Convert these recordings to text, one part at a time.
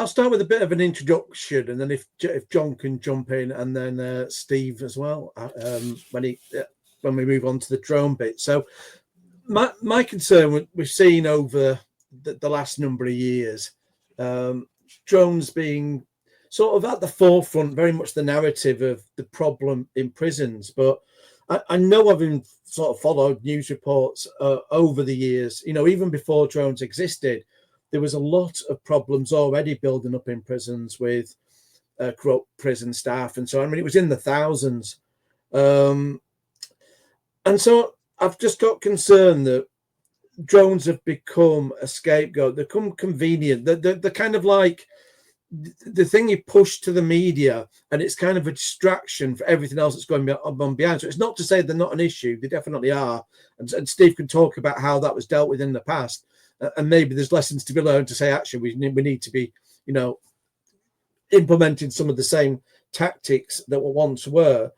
I'll start with a bit of an introduction, and then if John can jump in, and then Steve as well when we move on to the drone bit. So my concern we've seen over the last number of years, drones being sort of at the forefront, very much the narrative of the problem in prisons. But I know, having sort of followed news reports over the years, even before drones existed, there was a lot of problems already building up in prisons with corrupt prison staff and so on. I mean, it was in the thousands. And so I've just got concerned that drones have become a scapegoat. They become convenient. They're kind of like the thing you push to the media, and it's kind of a distraction for everything else that's going on behind. So it's not to say they're not an issue. They definitely are. And Steve can talk about how that was dealt with in the past. And maybe there's lessons to be learned to say, actually, we need to be, implementing some of the same tactics that once were.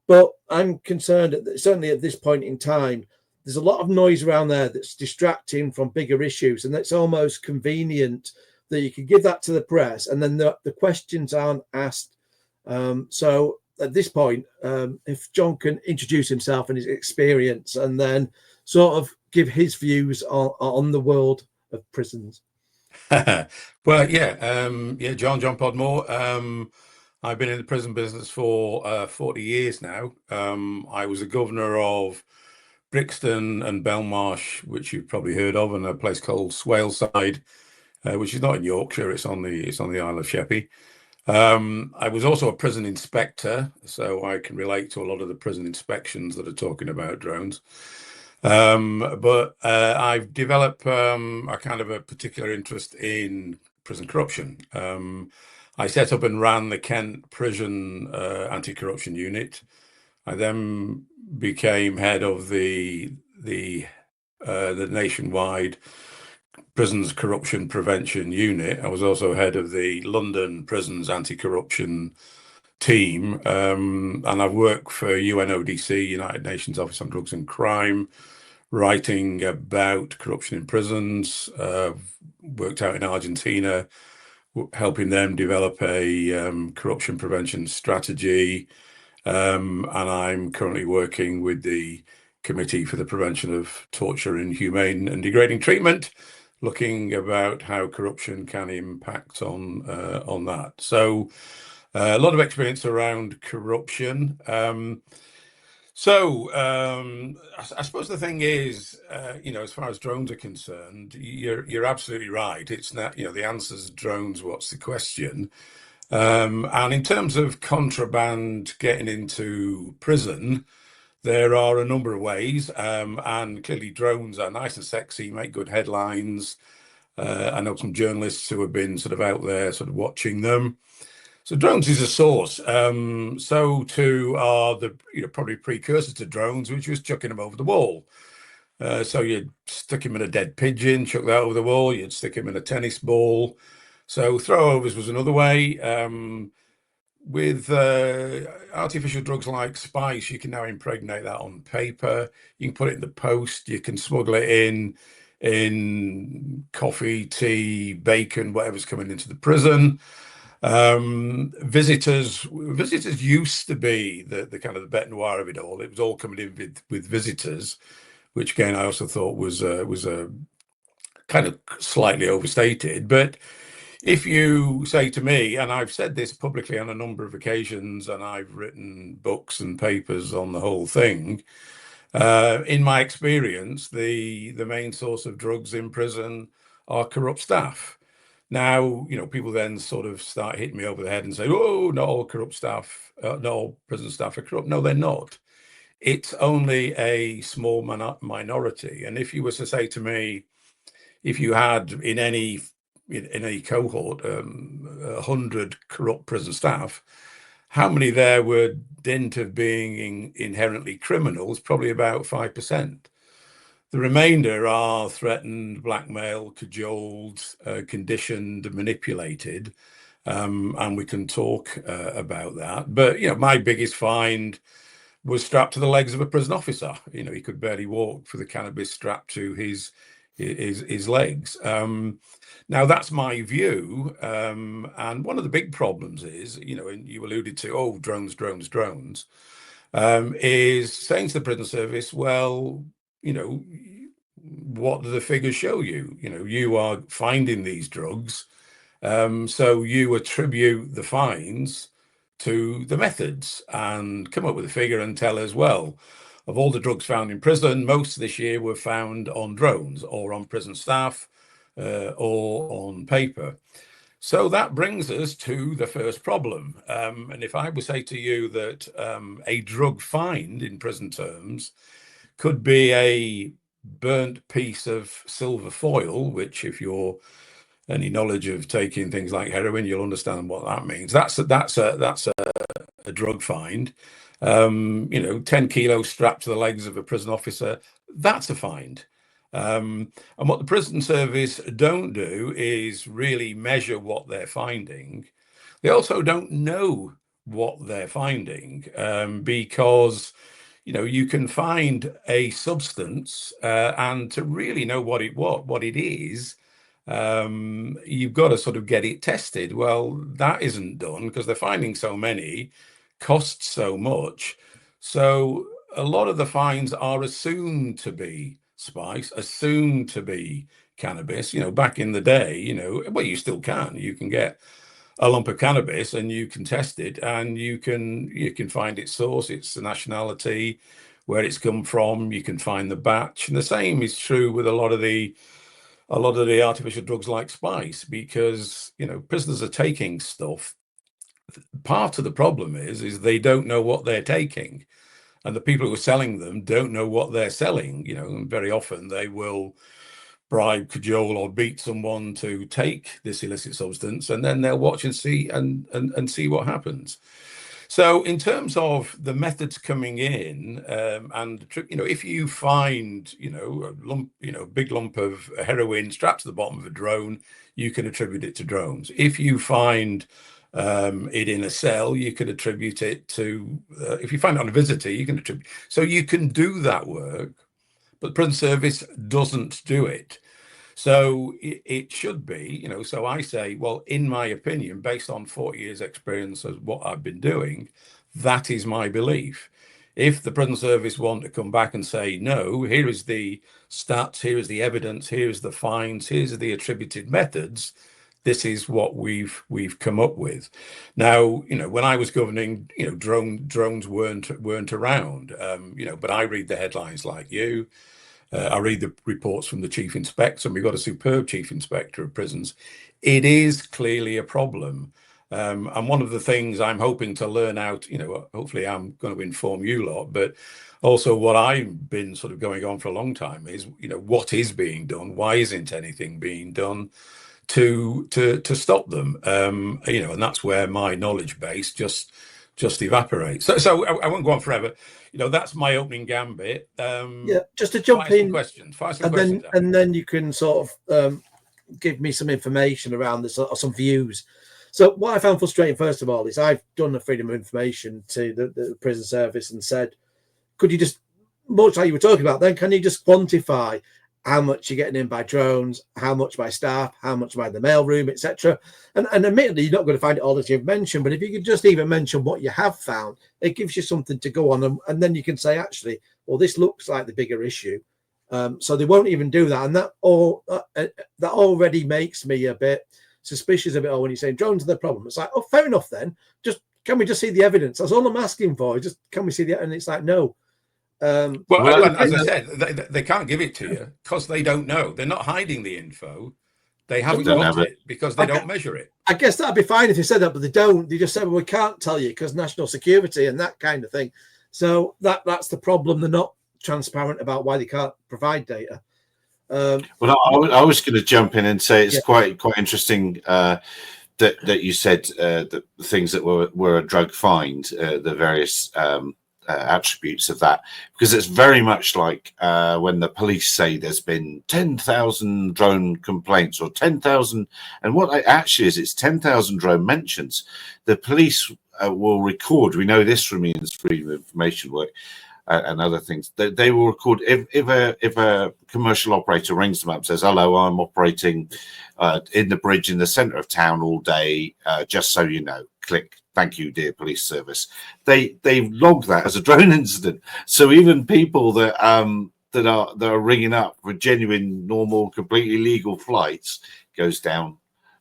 But I'm concerned that certainly at this point in time, there's a lot of noise around there that's distracting from bigger issues. And it's almost convenient that you can give that to the press, and then the questions aren't asked. So at this point, if John can introduce himself and his experience, and then sort of give his views on the world of prisons. Well, John Podmore. I've been in the prison business for 40 years now. I was a governor of Brixton and Belmarsh, which you've probably heard of, and a place called Swaleside, which is not in Yorkshire. It's on the Isle of Sheppey. I was also a prison inspector, so I can relate to a lot of the prison inspections that are talking about drones. But I've developed a kind of a particular interest in prison corruption. I set up and ran the Kent Prison Anti-Corruption Unit. I then became head of the nationwide Prisons Corruption Prevention Unit. I was also head of the London Prisons Anti-Corruption team, and I've worked for UNODC, United Nations Office on Drugs and Crime, writing about corruption in prisons. Worked out in Argentina, helping them develop a corruption prevention strategy, and I'm currently working with the Committee for the Prevention of Torture, Inhumane and Degrading Treatment, looking about how corruption can impact on that. So a lot of experience around corruption. I suppose the thing is, as far as drones are concerned, you're absolutely right. It's not, the answer's drones. What's the question? And in terms of contraband getting into prison, there are a number of ways, and clearly drones are nice and sexy, make good headlines. I know some journalists who have been sort of out there sort of watching them. So drones is a source. So too are the probably precursors to drones, which was chucking them over the wall. So you'd stick him in a dead pigeon, chuck that over the wall. You'd stick him in a tennis ball. So throwovers was another way. With artificial drugs like spice, you can now impregnate that on paper. You can put it in the post. You can smuggle it in coffee, tea, bacon, whatever's coming into the prison. Visitors used to be the kind of the bête noire of it all. It was all coming in with visitors, which again I also thought was a kind of slightly overstated. But if you say to me, and I've said this publicly on a number of occasions, and I've written books and papers on the whole thing, in my experience, the main source of drugs in prison are corrupt staff. Now, people then sort of start hitting me over the head and say, oh, not all corrupt staff, not all prison staff are corrupt. No, they're not. It's only a small minority. And if you were to say to me, if you had in any cohort 100 corrupt prison staff, how many there were dint of being inherently criminals? Probably about 5%. The remainder are threatened, blackmailed, cajoled, conditioned, manipulated, and we can talk about that. But my biggest find was strapped to the legs of a prison officer. He could barely walk for the cannabis strapped to his his legs. Now that's my view, and one of the big problems is, and you alluded to, drones, is saying to the prison service, well, what do the figures show you? You are finding these drugs, so you attribute the fines to the methods and come up with a figure and tell us, well, of all the drugs found in prison, most this year were found on drones or on prison staff or on paper. So that brings us to the first problem. And if I would say to you that a drug find in prison terms could be a burnt piece of silver foil, which if you're any knowledge of taking things like heroin, you'll understand what that means. That's a drug find. 10 kilos strapped to the legs of a prison officer, that's a find. And what the prison service don't do is really measure what they're finding. They also don't know what they're finding, because you can find a substance, and to really know what it is, you've got to sort of get it tested. Well, that isn't done because they're finding so many, costs so much. So a lot of the finds are assumed to be spice, assumed to be cannabis. Back in the day, well, you still can. You can get a lump of cannabis and you can test it, and you can find its source, its nationality, where it's come from. You can find the batch, and the same is true with a lot of the artificial drugs like spice, because prisoners are taking stuff. Part of the problem is they don't know what they're taking, and the people who are selling them don't know what they're selling. And very often they will bribe, cajole, or beat someone to take this illicit substance, and then they'll watch and see and see what happens. So in terms of the methods coming in, and if you find a big lump of heroin strapped to the bottom of a drone, you can attribute it to drones. If you find it in a cell, you can attribute it to, if you find it on a visitor, you can attribute. So you can do that work, but the prison service doesn't do it. So it should be, so I say, well, in my opinion, based on 40 years experience of what I've been doing, that is my belief. If the prison service want to come back and say, no, here is the stats, here is the evidence, here's the fines, here's the attributed methods, this is what we've come up with. Now, when I was governing, drones weren't around, but I read the headlines like you. I read the reports from the chief inspector, and we've got a superb chief inspector of prisons. It is clearly a problem. And one of the things I'm hoping to learn out, hopefully I'm going to inform you lot, but also what I've been sort of going on for a long time is, what is being done? Why isn't anything being done to stop them? And that's where my knowledge base just evaporates. So I won't go on forever. That's my opening gambit. Just to jump in, fire some questions, and then you can sort of give me some information around this or some views. So what I found frustrating, first of all, is I've done a freedom of information to the prison service and said, could you just, much like you were talking about then, can you just quantify how much you're getting in by drones, how much by staff, how much by the mailroom, etc. And admittedly, you're not going to find it all as you've mentioned, but if you could just even mention what you have found, it gives you something to go on, and then you can say, actually, well, this looks like the bigger issue. So they won't even do that, and that already makes me a bit suspicious of it all when you're saying drones are the problem. It's like, oh, fair enough then. Just can we just see the evidence? That's all I'm asking for. Just can we see the? And it's like, no. Well, as I said, they can't give it to you because they don't know. They're not hiding the info. They haven't got it because they don't measure it. I guess that'd be fine if you said that, but they don't. They just say, well, we can't tell you because national security and that kind of thing. So that's the problem. They're not transparent about why they can't provide data. Well, I was going to jump in and say it's quite interesting that you said the things that were a drug find, the various attributes of that, because it's very much like when the police say there's been 10,000 drone complaints or 10,000, and what it actually is, it's 10,000 drone mentions. The police will record, we know this from Ian's freedom of information work, and other things. They will record if a commercial operator rings them up and says, "Hello, I'm operating in the bridge in the centre of town all day. Just so you know." Click. Thank you, dear police service. They log that as a drone incident. So even people that are ringing up for genuine, normal, completely legal flights goes down,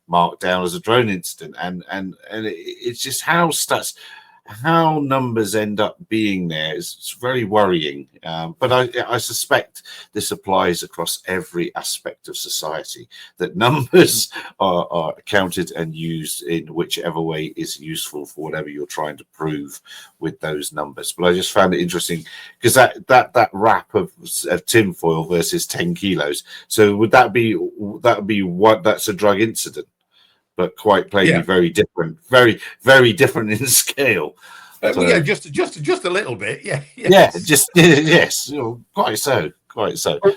marked down as a drone incident, and it's just how numbers end up being there. It's very worrying. But I suspect this applies across every aspect of society, that numbers are counted and used in whichever way is useful for whatever you're trying to prove with those numbers. But I just found it interesting because that wrap of tinfoil versus 10 kilos. So would that be what that's a drug incident? But quite plainly, very different, very, very different in scale. So, yeah, just a little bit, yeah. Yes. Yes, quite so.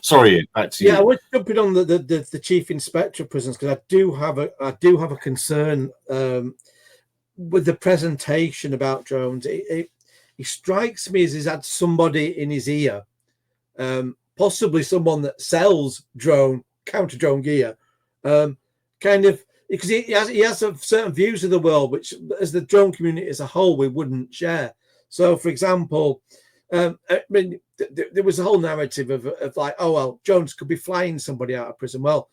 Sorry, Ian, back to you. Yeah, I was jumping on the chief inspector of prisons because I do have a concern with the presentation about drones. It strikes me as he's had somebody in his ear, possibly someone that sells counter drone gear, kind of. Because he has certain views of the world, which, as the drone community as a whole, we wouldn't share. So, for example, I mean, there was a whole narrative of like, oh well, drones could be flying somebody out of prison. Well,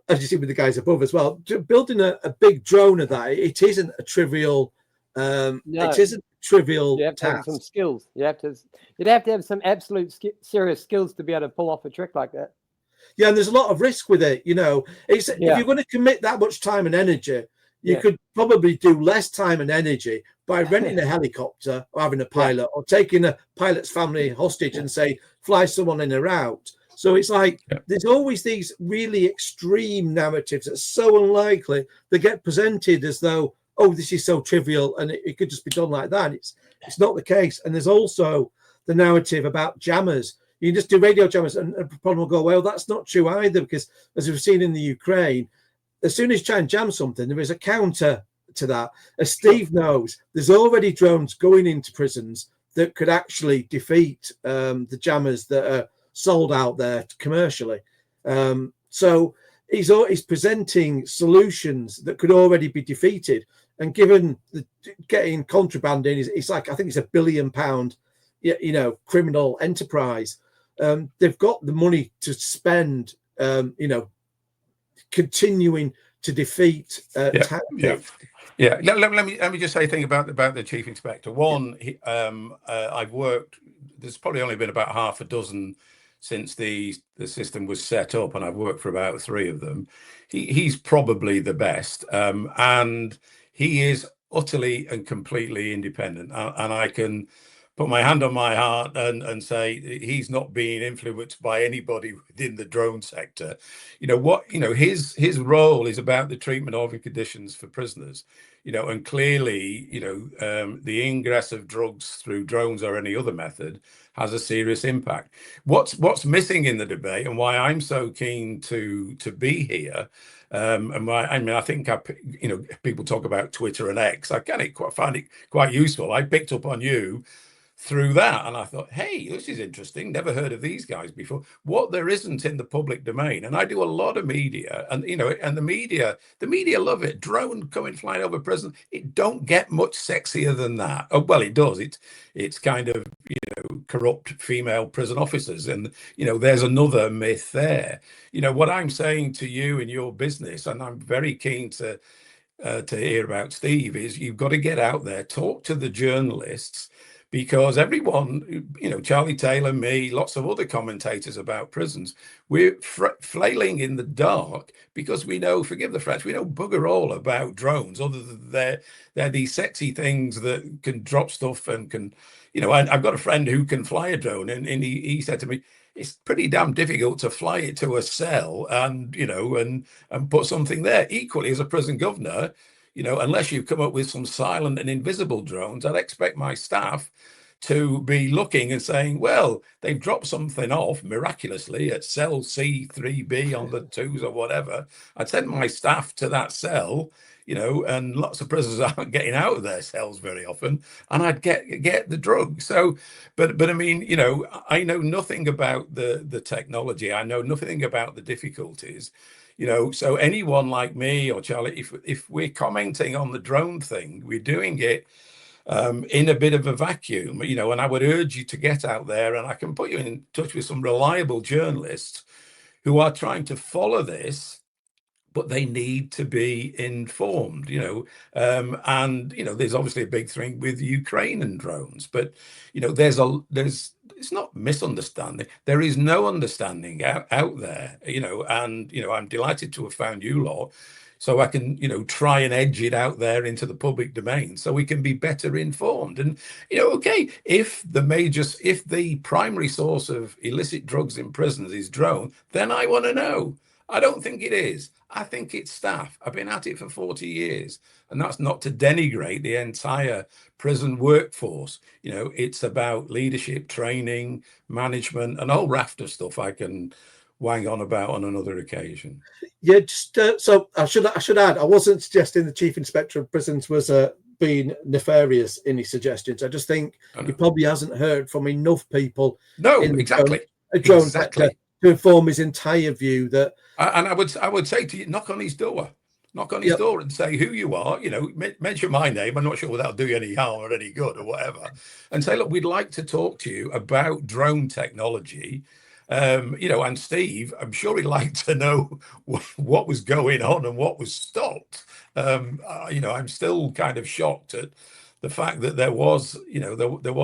as you see with the guys above as well, building a big drone of that, it isn't a trivial. No. It isn't a trivial. You have to task. have some skills. You'd have to have some absolute serious skills to be able to pull off a trick like that. Yeah, and there's a lot of risk with it. If you're going to commit that much time and energy, you could probably do less time and energy by renting a helicopter or having a pilot or taking a pilot's family hostage and say, fly someone in or out. So it's like there's always these really extreme narratives that's so unlikely. They get presented as though, oh, this is so trivial and it could just be done like that. It's not the case. And there's also the narrative about jammers. You can just do radio jammers and the problem will go, well, that's not true either, because as we've seen in the Ukraine, as soon as you try and jam something, there is a counter to that. As Steve knows, there's already drones going into prisons that could actually defeat the jammers that are sold out there commercially. So he's presenting solutions that could already be defeated. And given getting contraband in, it's like, I think it's £1 billion, criminal enterprise. They've got the money to spend, continuing to defeat tactics. Yeah. Let me just say a thing about the chief inspector. One, I've worked. There's probably only been about half a dozen since the system was set up, and I've worked for about 3 of them. He's probably the best, and he is utterly and completely independent, and I can put my hand on my heart and say he's not being influenced by anybody within the drone sector. His role is about the treatment of and conditions for prisoners, and clearly, the ingress of drugs through drones or any other method has a serious impact. What's missing in the debate, and why I'm so keen to be here, and why I think people talk about Twitter and X. I find it quite useful. I picked up on you through that, and I thought, hey, this is interesting, never heard of these guys before. What there isn't in the public domain, and I do a lot of media, and and the media love it. Drone coming flying over prison, it don't get much sexier than that. Oh well, it does. It's kind of corrupt female prison officers, and there's another myth there. What I'm saying to you in your business, and I'm very keen to hear about Steve, is you've got to get out there, talk to the journalists. Because everyone, Charlie Taylor, me, lots of other commentators about prisons, we're flailing in the dark because we know, forgive the French, we know bugger all about drones, other than they're these sexy things that can drop stuff and can, I've got a friend who can fly a drone, and he said to me, it's pretty damn difficult to fly it to a cell and, and put something there. Equally, as a prison governor, unless you come up with some silent and invisible drones, I'd expect my staff to be looking and saying, well, they've dropped something off miraculously at cell C3B on the 2s or whatever. I'd send my staff to that cell, and lots of prisoners aren't getting out of their cells very often, and I'd get the drug. So, but I mean, I know nothing about the technology. I know nothing about the difficulties. So anyone like me or Charlie, if we're commenting on the drone thing, we're doing it in a bit of a vacuum, and I would urge you to get out there, and I can put you in touch with some reliable journalists who are trying to follow this, but they need to be informed, and there's obviously a big thing with Ukraine and drones, but it's not misunderstanding. There is no understanding out there, and I'm delighted to have found you lot, so I can try and edge it out there into the public domain so we can be better informed. And okay, if the primary source of illicit drugs in prisons is drone, then I want to know. I don't think it is. I think it's staff. I've been at it for 40 years, and that's not to denigrate the entire prison workforce. It's about leadership, training, management, and a whole raft of stuff I can wang on about on another occasion. Yeah, just so I should add, I wasn't suggesting the Chief Inspector of Prisons was being nefarious in his suggestions. I just think he probably hasn't heard from enough people. No, in exactly. A drone sector to inform his entire view that. And I would say to you, knock on his door and say who you are. Mention my name. I'm not sure that'll do you any harm or any good or whatever, and say, look, we'd like to talk to you about drone technology. And Steve, I'm sure he'd like to know what was going on and what was stopped. I'm still kind of shocked at the fact that there was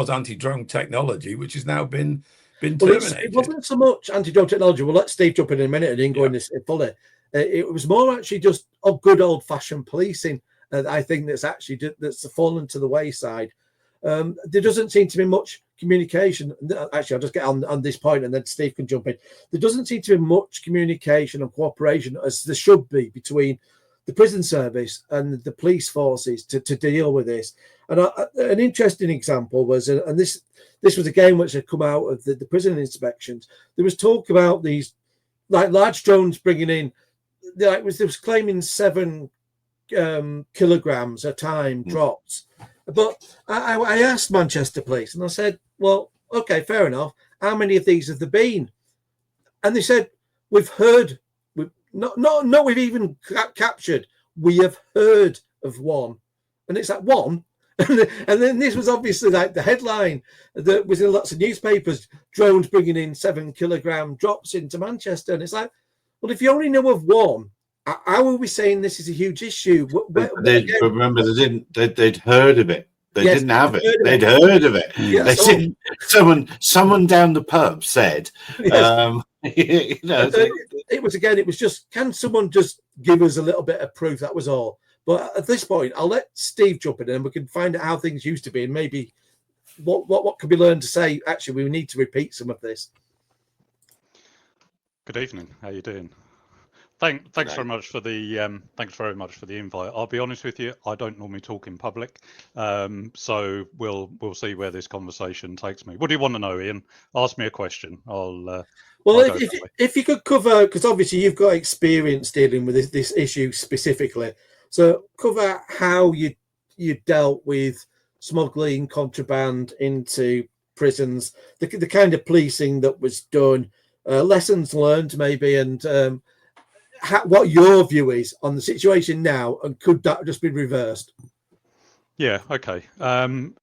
anti-drone technology, which has now been terminated. It wasn't so much anti-drone technology. We'll let Steve jump in a minute and he can go in this fully. It was more actually just good old-fashioned policing. I think that's fallen to the wayside. There doesn't seem to be much communication. Actually, I'll just get on this point and then Steve can jump in. There doesn't seem to be much communication and cooperation as there should be between the prison service and the police forces to deal with this. And an interesting example was, and this was again which had come out of the prison inspections, there was talk about these like large drones bringing in, it was claiming 7 kilograms a time drops. But I asked Manchester Police and I said, well, okay, fair enough. How many of these have there been? And they said, we've heard, we've even captured, we have heard of one. And it's like, one? And then this was obviously like the headline that was in lots of newspapers, drones bringing in 7 kilogram drops into Manchester. And it's like, well, if you only know of one, how are we saying this is a huge issue? Remember, they'd heard of it. They didn't have it. They'd heard of it. Someone down the pub said, it was just, can someone just give us a little bit of proof? That was all. But at this point, I'll let Steve jump in and we can find out how things used to be and maybe what can be learned to say, actually, we need to repeat some of this. Good evening. How are you doing? Thanks very much for the invite. I'll be honest with you, I don't normally talk in public, so we'll see where this conversation takes me. What do you want to know, Ian? Ask me a question. If you could cover, because obviously you've got experience dealing with this issue specifically, so cover how you dealt with smuggling contraband into prisons, the kind of policing that was done, lessons learned maybe, and what your view is on the situation now, and could that just be reversed? Yeah, okay.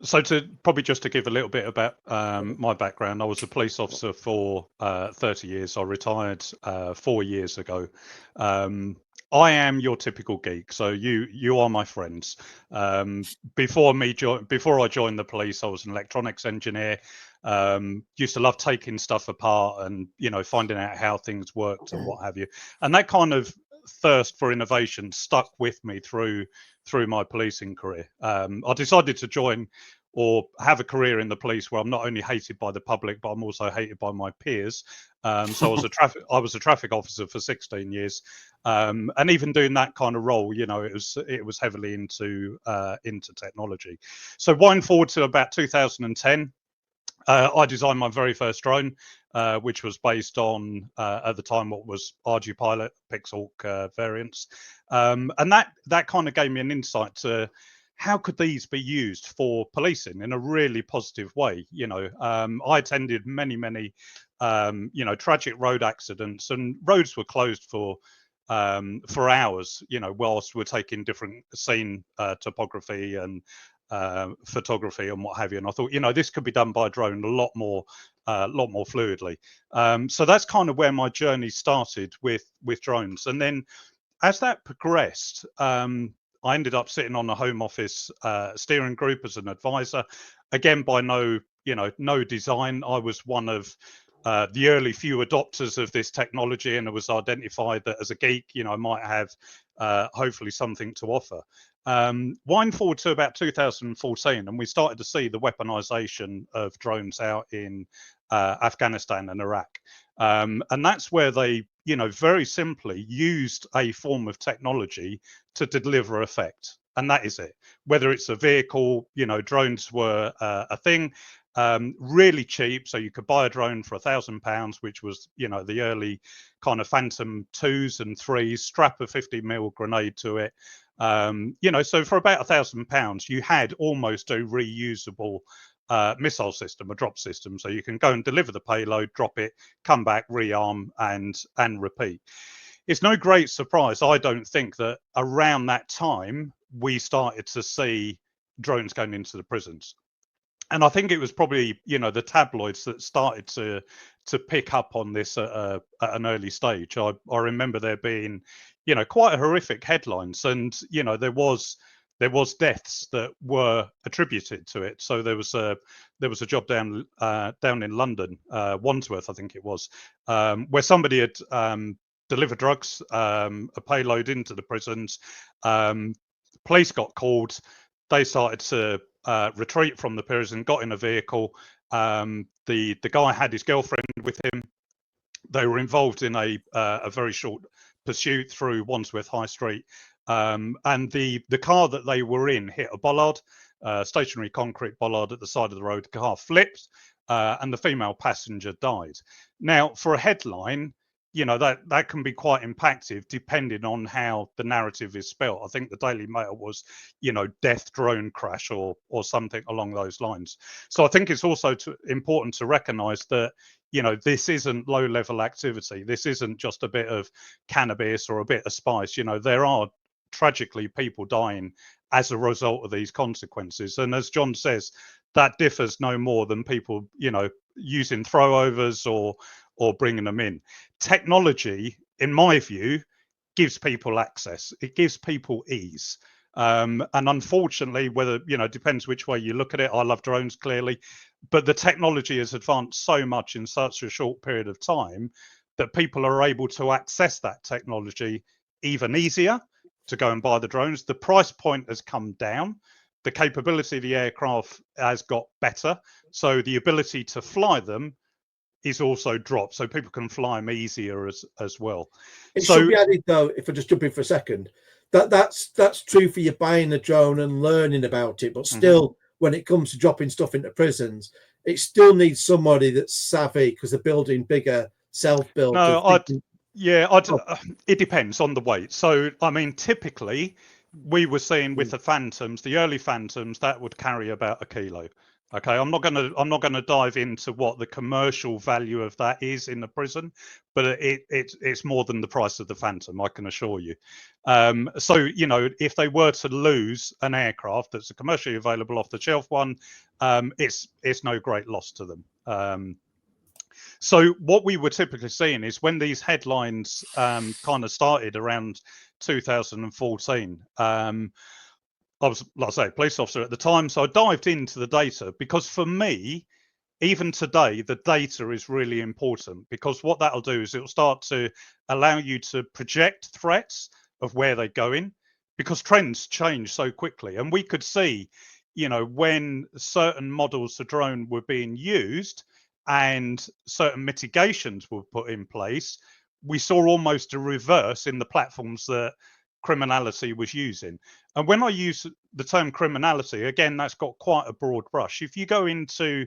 So to give a little bit about my background, I was a police officer for 30 years. I retired 4 years ago. I am your typical geek, so you are my friends. Before I joined the police, I was an electronics engineer. Used to love taking stuff apart and finding out how things worked and what have you. And that kind of thirst for innovation stuck with me through my policing career. I decided to join or have a career in the police where I'm not only hated by the public, but I'm also hated by my peers. So I was a traffic officer for 16 years, and even doing that kind of role, it was heavily into technology. So wind forward to about 2010. I designed my very first drone, which was based on, at the time, what was RG Pilot Pixhawk variants. And that kind of gave me an insight to how could these be used for policing in a really positive way. I attended many, tragic road accidents, and roads were closed for hours, whilst we're taking different scene topography and photography and what have you. And I thought, this could be done by a drone a lot more fluidly. So that's kind of where my journey started with drones. And then as that progressed, I ended up sitting on a Home Office steering group as an advisor. Again, by no design. I was one of the early few adopters of this technology, and it was identified that as a geek, I might have hopefully something to offer. Wind forward to about 2014, and we started to see the weaponization of drones out in Afghanistan and Iraq. And that's where they, very simply used a form of technology to deliver effect. And that is it. Whether it's a vehicle, drones were a thing, really cheap. So you could buy a drone for £1,000, which was, the early kind of Phantom 2s and 3s, strap a 50mm grenade to it. So for about £1,000, you had almost a reusable missile system, a drop system. So you can go and deliver the payload, drop it, come back, rearm, and repeat. It's no great surprise, I don't think, that around that time we started to see drones going into the prisons. And I think it was probably, the tabloids that started to pick up on this at an early stage. I remember there being, quite horrific headlines, and there was deaths that were attributed to it. So there was a job down in London, Wandsworth, I think it was, where somebody had delivered drugs, a payload into the prisons. Police got called. They started to retreat from the prison, got in a vehicle. The guy had his girlfriend with him. They were involved in a very short pursuit through Wandsworth High Street, and the car that they were in hit a bollard, stationary concrete bollard at the side of the road. The car flipped, and the female passenger died. Now, for a headline, that can be quite impactful depending on how the narrative is spelt. I think the Daily Mail was, death drone crash or something along those lines. So I think it's also important to recognise that, this isn't low-level activity. This isn't just a bit of cannabis or a bit of spice. There are tragically people dying as a result of these consequences. And as John says, that differs no more than people, using throwovers or bringing them in. Technology, in my view, gives people access. It gives people ease. And unfortunately, whether, depends which way you look at it. I love drones, clearly, but the technology has advanced so much in such a short period of time that people are able to access that technology even easier to go and buy the drones. The price point has come down. The capability of the aircraft has got better. So the ability to fly them is also dropped, so people can fly them easier as well. It should be added, though, if I just jump in for a second, that's true for you buying a drone and learning about it, but still, when it comes to dropping stuff into prisons, it still needs somebody that's savvy, because they're building bigger self-build. It depends on the weight. So, I mean, typically, we were seeing with the Phantoms, the early Phantoms, that would carry about 1 kilo. Okay, I'm not gonna dive into what the commercial value of that is in the prison, but it's more than the price of the Phantom, I can assure you. So if they were to lose an aircraft that's a commercially available off-the-shelf one, it's no great loss to them. So what we were typically seeing is when these headlines kind of started around 2014. I was, like I say, a police officer at the time, so I dived into the data, because for me, even today, the data is really important, because what that'll do is it'll start to allow you to project threats of where they're going, because trends change so quickly. And we could see, when certain models of drone were being used and certain mitigations were put in place, we saw almost a reverse in the platforms that criminality was using. And when I use the term criminality, again, that's got quite a broad brush. If you go into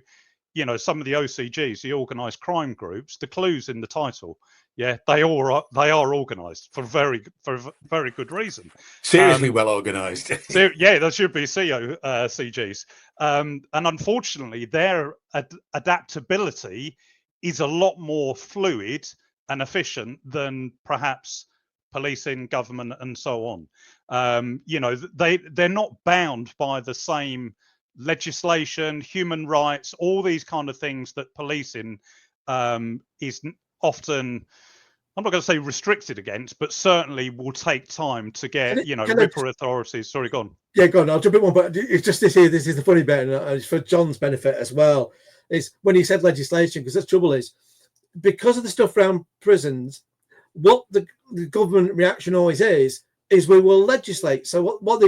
you know, some of the OCGs, the organised crime groups, the clues in the title, yeah, they are organised for very good reason. Seriously well organised. So yeah, there should be CGs, and unfortunately, their adaptability is a lot more fluid and efficient than perhaps policing, government, and so on. You know, they're not bound by the same legislation, human rights, all these kind of things that policing is often, I'm not going to say restricted against, but certainly will take time to get, RIPA authorities. Sorry, go on. Yeah, go on. I'll jump in one, but it's just this here. This is the funny bit, and it's for John's benefit as well. Is when he said legislation, because the trouble is, because of the stuff around prisons, what the government reaction always is we will legislate. So what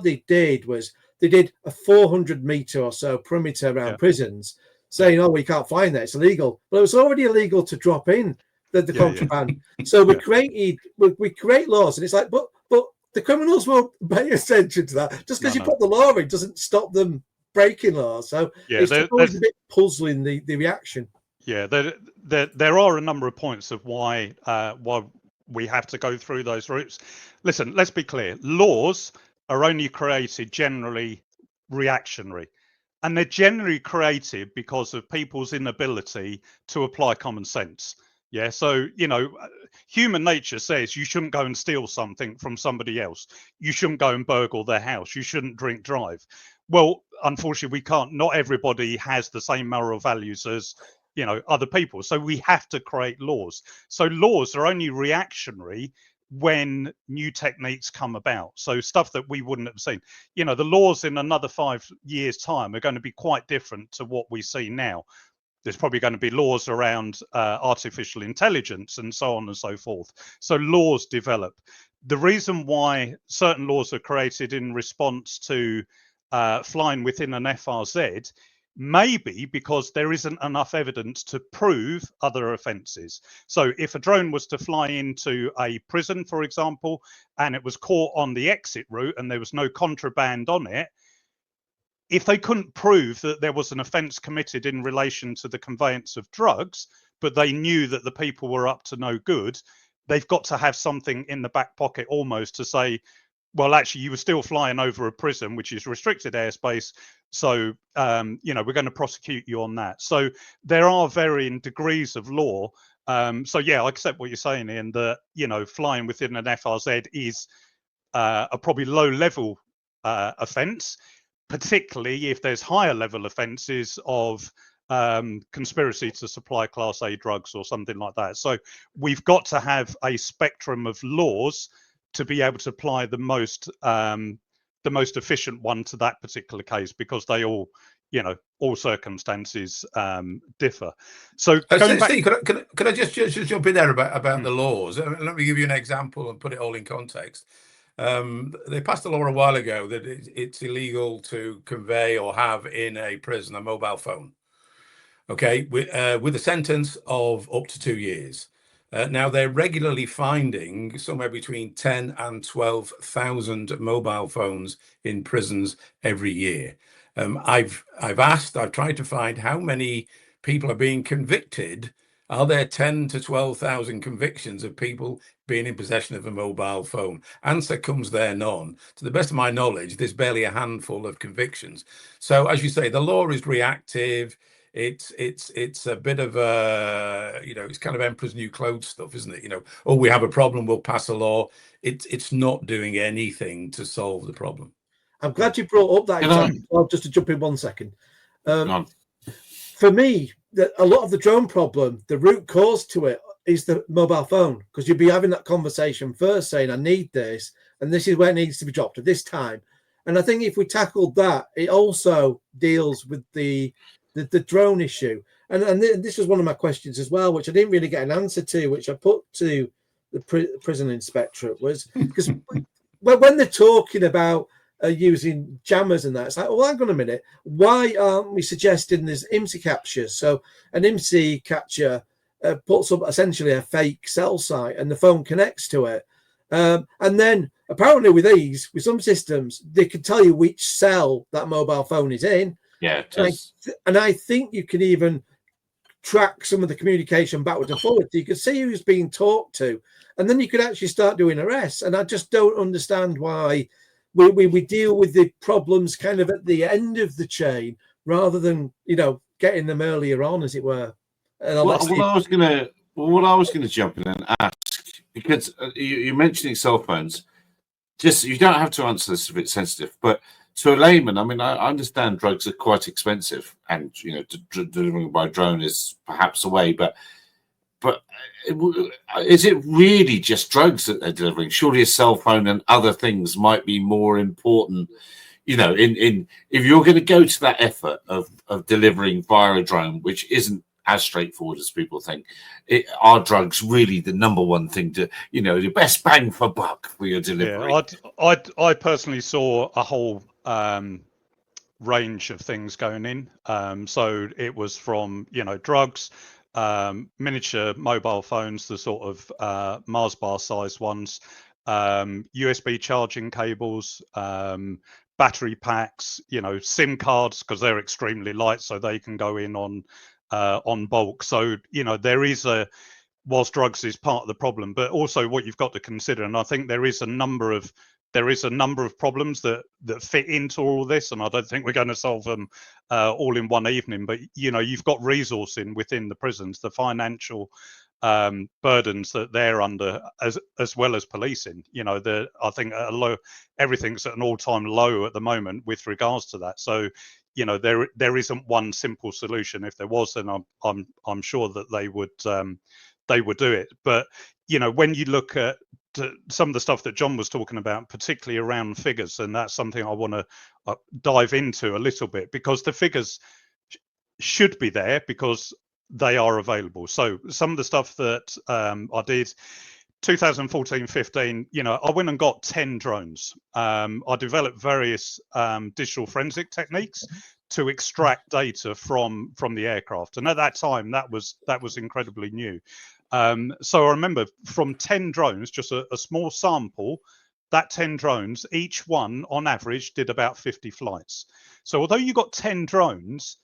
they did was they did a 400-meter or so perimeter around prisons, saying, "Oh, we can't find that; it's illegal." But it was already illegal to drop in the contraband. So we create laws, and it's like, but the criminals won't pay attention to that. Just because you put the law in doesn't stop them breaking laws. So it's always a bit puzzling, the reaction. Yeah, there are a number of points of why we have to go through those routes. Listen, let's be clear. Laws are only created generally reactionary. And they're generally created because of people's inability to apply common sense. Yeah, so, human nature says you shouldn't go and steal something from somebody else. You shouldn't go and burgle their house. You shouldn't drink drive. Well, unfortunately, we can't. Not everybody has the same moral values as, other people. So we have to create laws. So laws are only reactionary when new techniques come about. So stuff that we wouldn't have seen. The laws in another 5 years' time are going to be quite different to what we see now. There's probably going to be laws around artificial intelligence and so on and so forth. So laws develop. The reason why certain laws are created in response to flying within an FRZ may be because there isn't enough evidence to prove other offences. So if a drone was to fly into a prison, for example, and it was caught on the exit route and there was no contraband on it, if they couldn't prove that there was an offence committed in relation to the conveyance of drugs, but they knew that the people were up to no good, they've got to have something in the back pocket almost to say, well, actually, you were still flying over a prison, which is restricted airspace. So, we're going to prosecute you on that. So there are varying degrees of law. So, yeah, I accept what you're saying, Ian, that, flying within an FRZ is a probably low level offence, particularly if there's higher level offences of conspiracy to supply Class A drugs or something like that. So we've got to have a spectrum of laws to be able to apply the most efficient one to that particular case, because they all circumstances differ. So going back, Steve, could I just jump in there about the laws? Let me give you an example and put it all in context. They passed a law a while ago that it's illegal to convey or have in a prison a mobile phone. Okay, with a sentence of up to 2 years. Now they're regularly finding somewhere between 10 and 12,000 mobile phones in prisons every year. I've tried to find how many people are being convicted. Are there 10 to 12,000 convictions of people being in possession of a mobile phone? Answer comes there none. To the best of my knowledge, there's barely a handful of convictions. So as you say, the law is reactive. It's a bit of a, it's kind of emperor's new clothes stuff, isn't it? Oh, we have a problem, we'll pass a law. It's not doing anything to solve the problem. I'm glad you brought up that example. Just to jump in 1 second. For me, a lot of the drone problem, the root cause to it is the mobile phone, because you'd be having that conversation first saying, I need this, and this is where it needs to be dropped at this time. And I think if we tackled that, it also deals with the drone issue. And this was one of my questions as well, which I didn't really get an answer to, which I put to the prison inspectorate, was because when they're talking about using jammers and that, it's like, well, hang on a minute, why aren't we suggesting there's IMSI captures? So an IMSI capture puts up essentially a fake cell site and the phone connects to it. And then apparently with some systems, they can tell you which cell that mobile phone is in. Yeah, it is. And I think you can even track some of the communication backwards and forwards. You could see who's being talked to, and then you could actually start doing arrests. And I just don't understand why we deal with the problems kind of at the end of the chain rather than, you know, getting them earlier on, as it were. And What I was gonna jump in and ask, because you're mentioning cell phones. Just, you don't have to answer this if it's sensitive, but to a layman, I mean, I understand drugs are quite expensive, and you know, delivering by drone is perhaps a way, but is it really just drugs that they're delivering? Surely a cell phone and other things might be more important. You know, in if you're going to go to that effort of delivering via a drone, which isn't as straightforward as people think, are drugs really the number one thing to, you know, the best bang for buck for your delivery? Yeah, I personally saw a whole range of things going in. So it was from, you know, drugs, miniature mobile phones, the sort of Mars bar sized ones, USB charging cables, battery packs, you know, SIM cards, because they're extremely light, so they can go in on bulk. So, you know, whilst drugs is part of the problem, but also what you've got to consider, and I think there is a number of problems that fit into all this, and I don't think we're going to solve them all in one evening. But you know, you've got resourcing within the prisons, the financial burdens that they're under, as well as policing. You know, I think everything's at an all-time low at the moment with regards to that. So, you know, there isn't one simple solution. If there was, then I'm sure that they would do it. But you know, when you look at some of the stuff that John was talking about, particularly around figures, and that's something I want to dive into a little bit, because the figures should be there because they are available. So some of the stuff that I did 2014-15, you know, I went and got 10 drones. I developed various digital forensic techniques to extract data from the aircraft, and at that time that was incredibly new. So I remember from 10 drones, just a small sample, that 10 drones, each one on average did about 50 flights. So although you got 10 drones,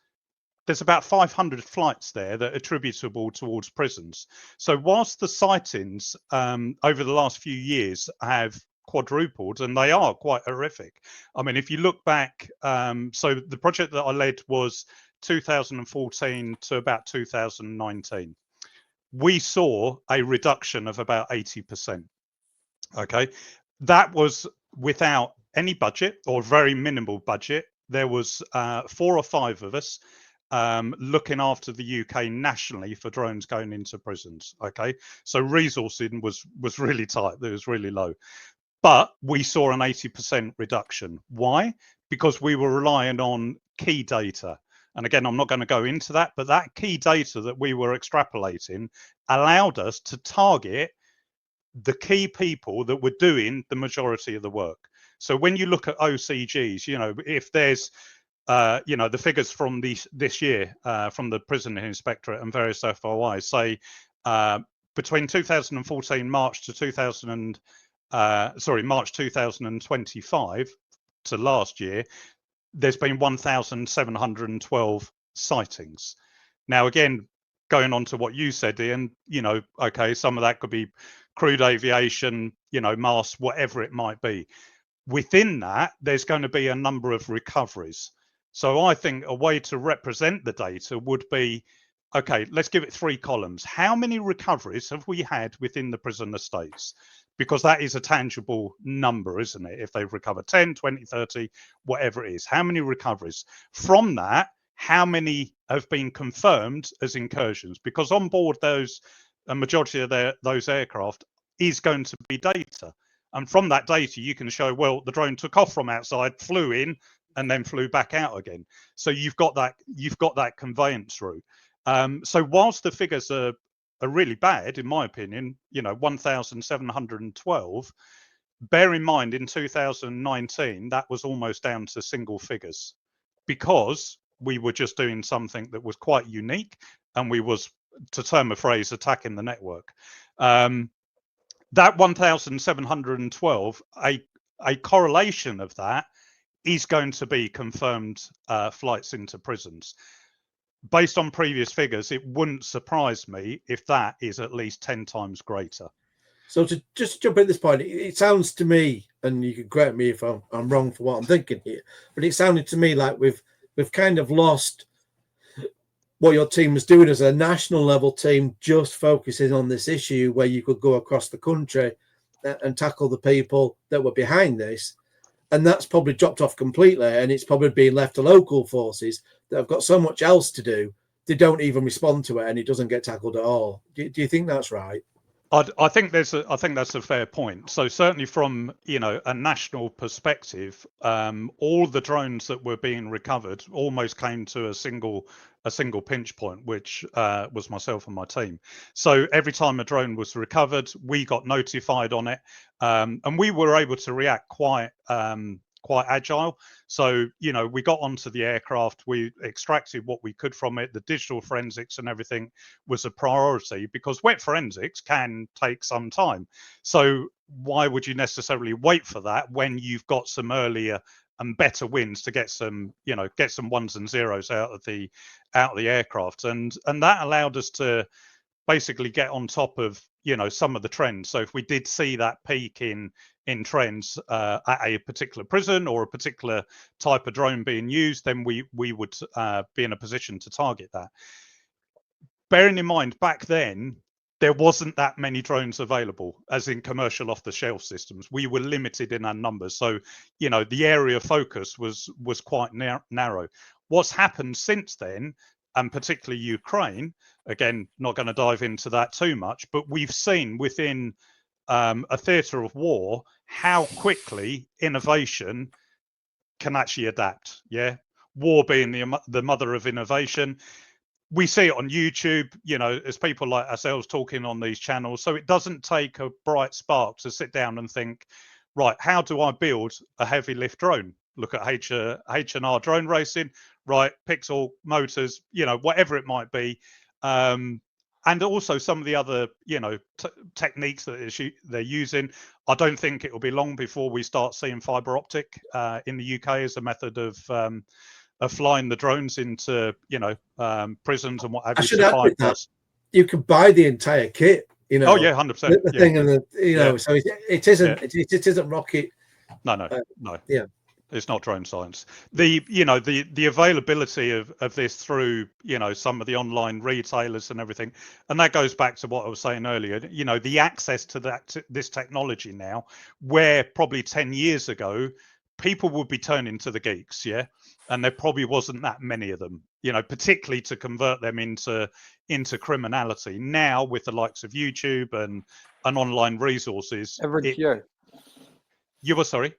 there's about 500 flights there that are attributable towards prisons. So whilst the sightings over the last few years have quadrupled, and they are quite horrific. I mean, if you look back, so the project that I led was 2014 to about 2019. We saw a reduction of about 80%. Okay, that was without any budget or very minimal budget. There was 4 or 5 of us looking after the UK nationally for drones going into prisons. Okay, so resourcing was really tight. It was really low, but we saw an 80% reduction. Why? Because we were relying on key data. And again, I'm not going to go into that, but that key data that we were extrapolating allowed us to target the key people that were doing the majority of the work. So when you look at OCGs, you know, if there's you know, the figures from this year from the Prison Inspectorate and various FOIs say between 2014 March 2025 to last year, there's been 1,712 sightings. Now, again, going on to what you said, Ian, you know, okay, some of that could be crewed aviation, you know, masks, whatever it might be. Within that, there's going to be a number of recoveries. So I think a way to represent the data would be, okay, let's give it 3 columns. How many recoveries have we had within the prison estates? Because that is a tangible number, isn't it? If they've recovered 10, 20, 30, whatever it is, how many recoveries? From that, how many have been confirmed as incursions? Because on board those, a majority of those aircraft is going to be data. And from that data, you can show, well, the drone took off from outside, flew in, and then flew back out again. So you've got that conveyance route. So whilst the figures are really bad, in my opinion, you know, 1,712, bear in mind in 2019, that was almost down to single figures because we were just doing something that was quite unique, and we was, to term a phrase, attacking the network. That 1,712, a correlation of that is going to be confirmed flights into prisons. Based on previous figures, it wouldn't surprise me if that is at least 10 times greater. So to just jump at this point, it sounds to me, and you can correct me if I'm wrong for what I'm thinking here, but it sounded to me like we've kind of lost what your team was doing as a national level team, just focusing on this issue where you could go across the country and tackle the people that were behind this. And that's probably dropped off completely. And it's probably being left to local forces that have got so much else to do, they don't even respond to it, and it doesn't get tackled at all. Do you think that's right? I think that's a fair point. So certainly from a national perspective, all the drones that were being recovered almost came to a single pinch point, which was myself and my team. So every time a drone was recovered, we got notified on it, and we were able to react quite agile. So, we got onto the aircraft, we extracted what we could from it. The digital forensics and everything was a priority because wet forensics can take some time. So why would you necessarily wait for that when you've got some earlier and better wins to get some ones and zeros out of the aircraft? And that allowed us to basically get on top of some of the trends. So if we did see that peak in trends at a particular prison or a particular type of drone being used, then we would be in a position to target that. Bearing in mind, back then there wasn't that many drones available, as in commercial off-the-shelf systems. We were limited in our numbers, so the area of focus was quite narrow. What's happened since then, and particularly Ukraine, again, not going to dive into that too much, but we've seen within a theatre of war how quickly innovation can actually adapt. Yeah, war being the mother of innovation. We see it on YouTube, as people like ourselves talking on these channels. So it doesn't take a bright spark to sit down and think, right, how do I build a heavy lift drone? Look at H&R drone racing, right? Pixel motors, whatever it might be. And also some of the other, techniques that they're using. I don't think it will be long before we start seeing fiber optic in the UK as a method of flying the drones into, prisons and what have you. I should add with that, you can buy the entire kit. Oh yeah, 100%. The thing, and so it isn't. Yeah. It isn't rocket. No. Yeah. It's not drone science. The availability of this through some of the online retailers and everything, and that goes back to what I was saying earlier. The access to this technology now, where probably 10 years ago people would be turning to the geeks, yeah, and there probably wasn't that many of them, particularly to convert them into criminality. Now with the likes of YouTube and online resources, Average Joe. You were sorry.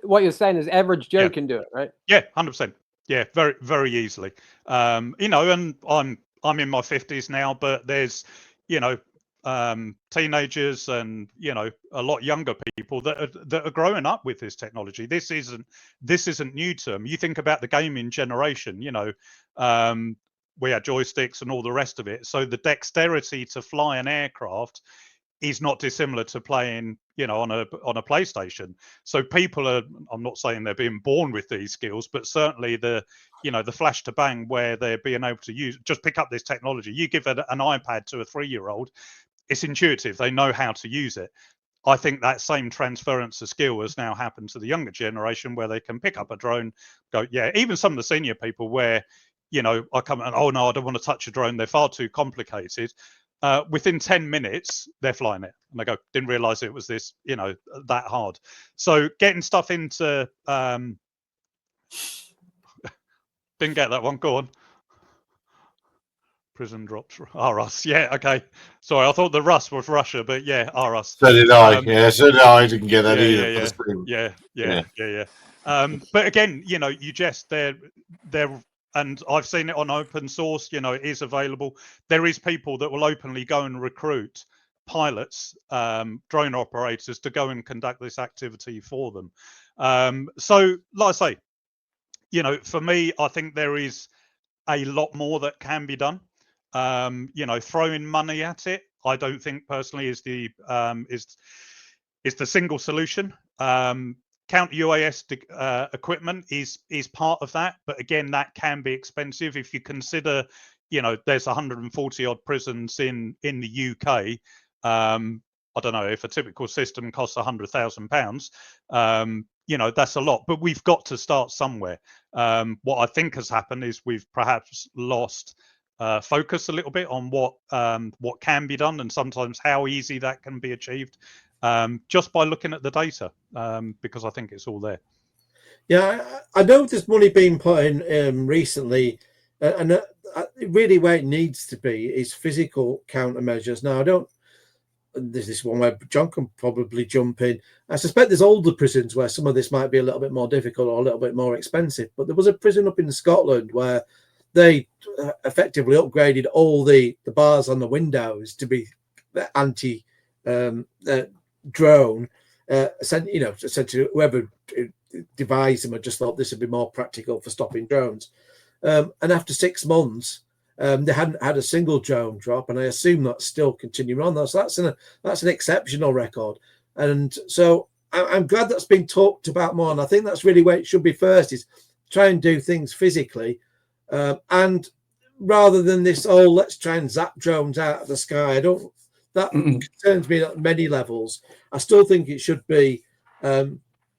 What you're saying is average Joe can do it, right? Yeah, 100%. Yeah, very, very easily. And I'm in my 50s now, but there's, teenagers and a lot younger people that are growing up with this technology. This isn't new to them. You think about the gaming generation. We had joysticks and all the rest of it. So the dexterity to fly an aircraft is not dissimilar to playing, on a PlayStation. So people are, I'm not saying they're being born with these skills, but certainly the flash to bang where they're being able to just pick up this technology. You give an iPad to a 3-year-old, it's intuitive. They know how to use it. I think that same transference of skill has now happened to the younger generation where they can pick up a drone, go, yeah, even some of the senior people where, I come and, oh no, I don't want to touch a drone. They're far too complicated. Within 10 minutes, they're flying it. And they go, didn't realize it was this, that hard. So getting stuff into, didn't get that one. Go on. Prison drops. RUS. Yeah, okay. Sorry, I thought the Rus was Russia, but yeah, RUS. So did I. So did I. Didn't get that either. Yeah. But again, you just, they're, and I've seen it on open source, it is available. There is people that will openly go and recruit pilots, drone operators to go and conduct this activity for them. So like I say, for me, I think there is a lot more that can be done. Throwing money at it, I don't think personally is the single solution. counter UAS equipment is part of that, but again, that can be expensive if you consider, you know, there's 140 odd prisons in the UK. I don't know if a typical system costs £100,000. You know, that's a lot, but we've got to start somewhere. What I think has happened is we've perhaps lost focus a little bit on what can be done, and sometimes how easy that can be achieved, just by looking at the data, because I think it's all there. Yeah, I know there's money being put in recently, and really where it needs to be is physical countermeasures. Now, I don't. There's this one where John can probably jump in. I suspect there's older prisons where some of this might be a little bit more difficult or a little bit more expensive. But there was a prison up in Scotland where they effectively upgraded all the bars on the windows to be anti drone. You know, essentially whoever devised them had just thought this would be more practical for stopping drones. And after 6 months, they hadn't had a single drone drop, and I assume that's still continuing on. So that's an exceptional record, and so I'm glad that's been talked about more. And I think that's really where it should be first: is try and do things physically, and rather than this, let's try and zap drones out of the sky. That concerns me at many levels. I still think it should be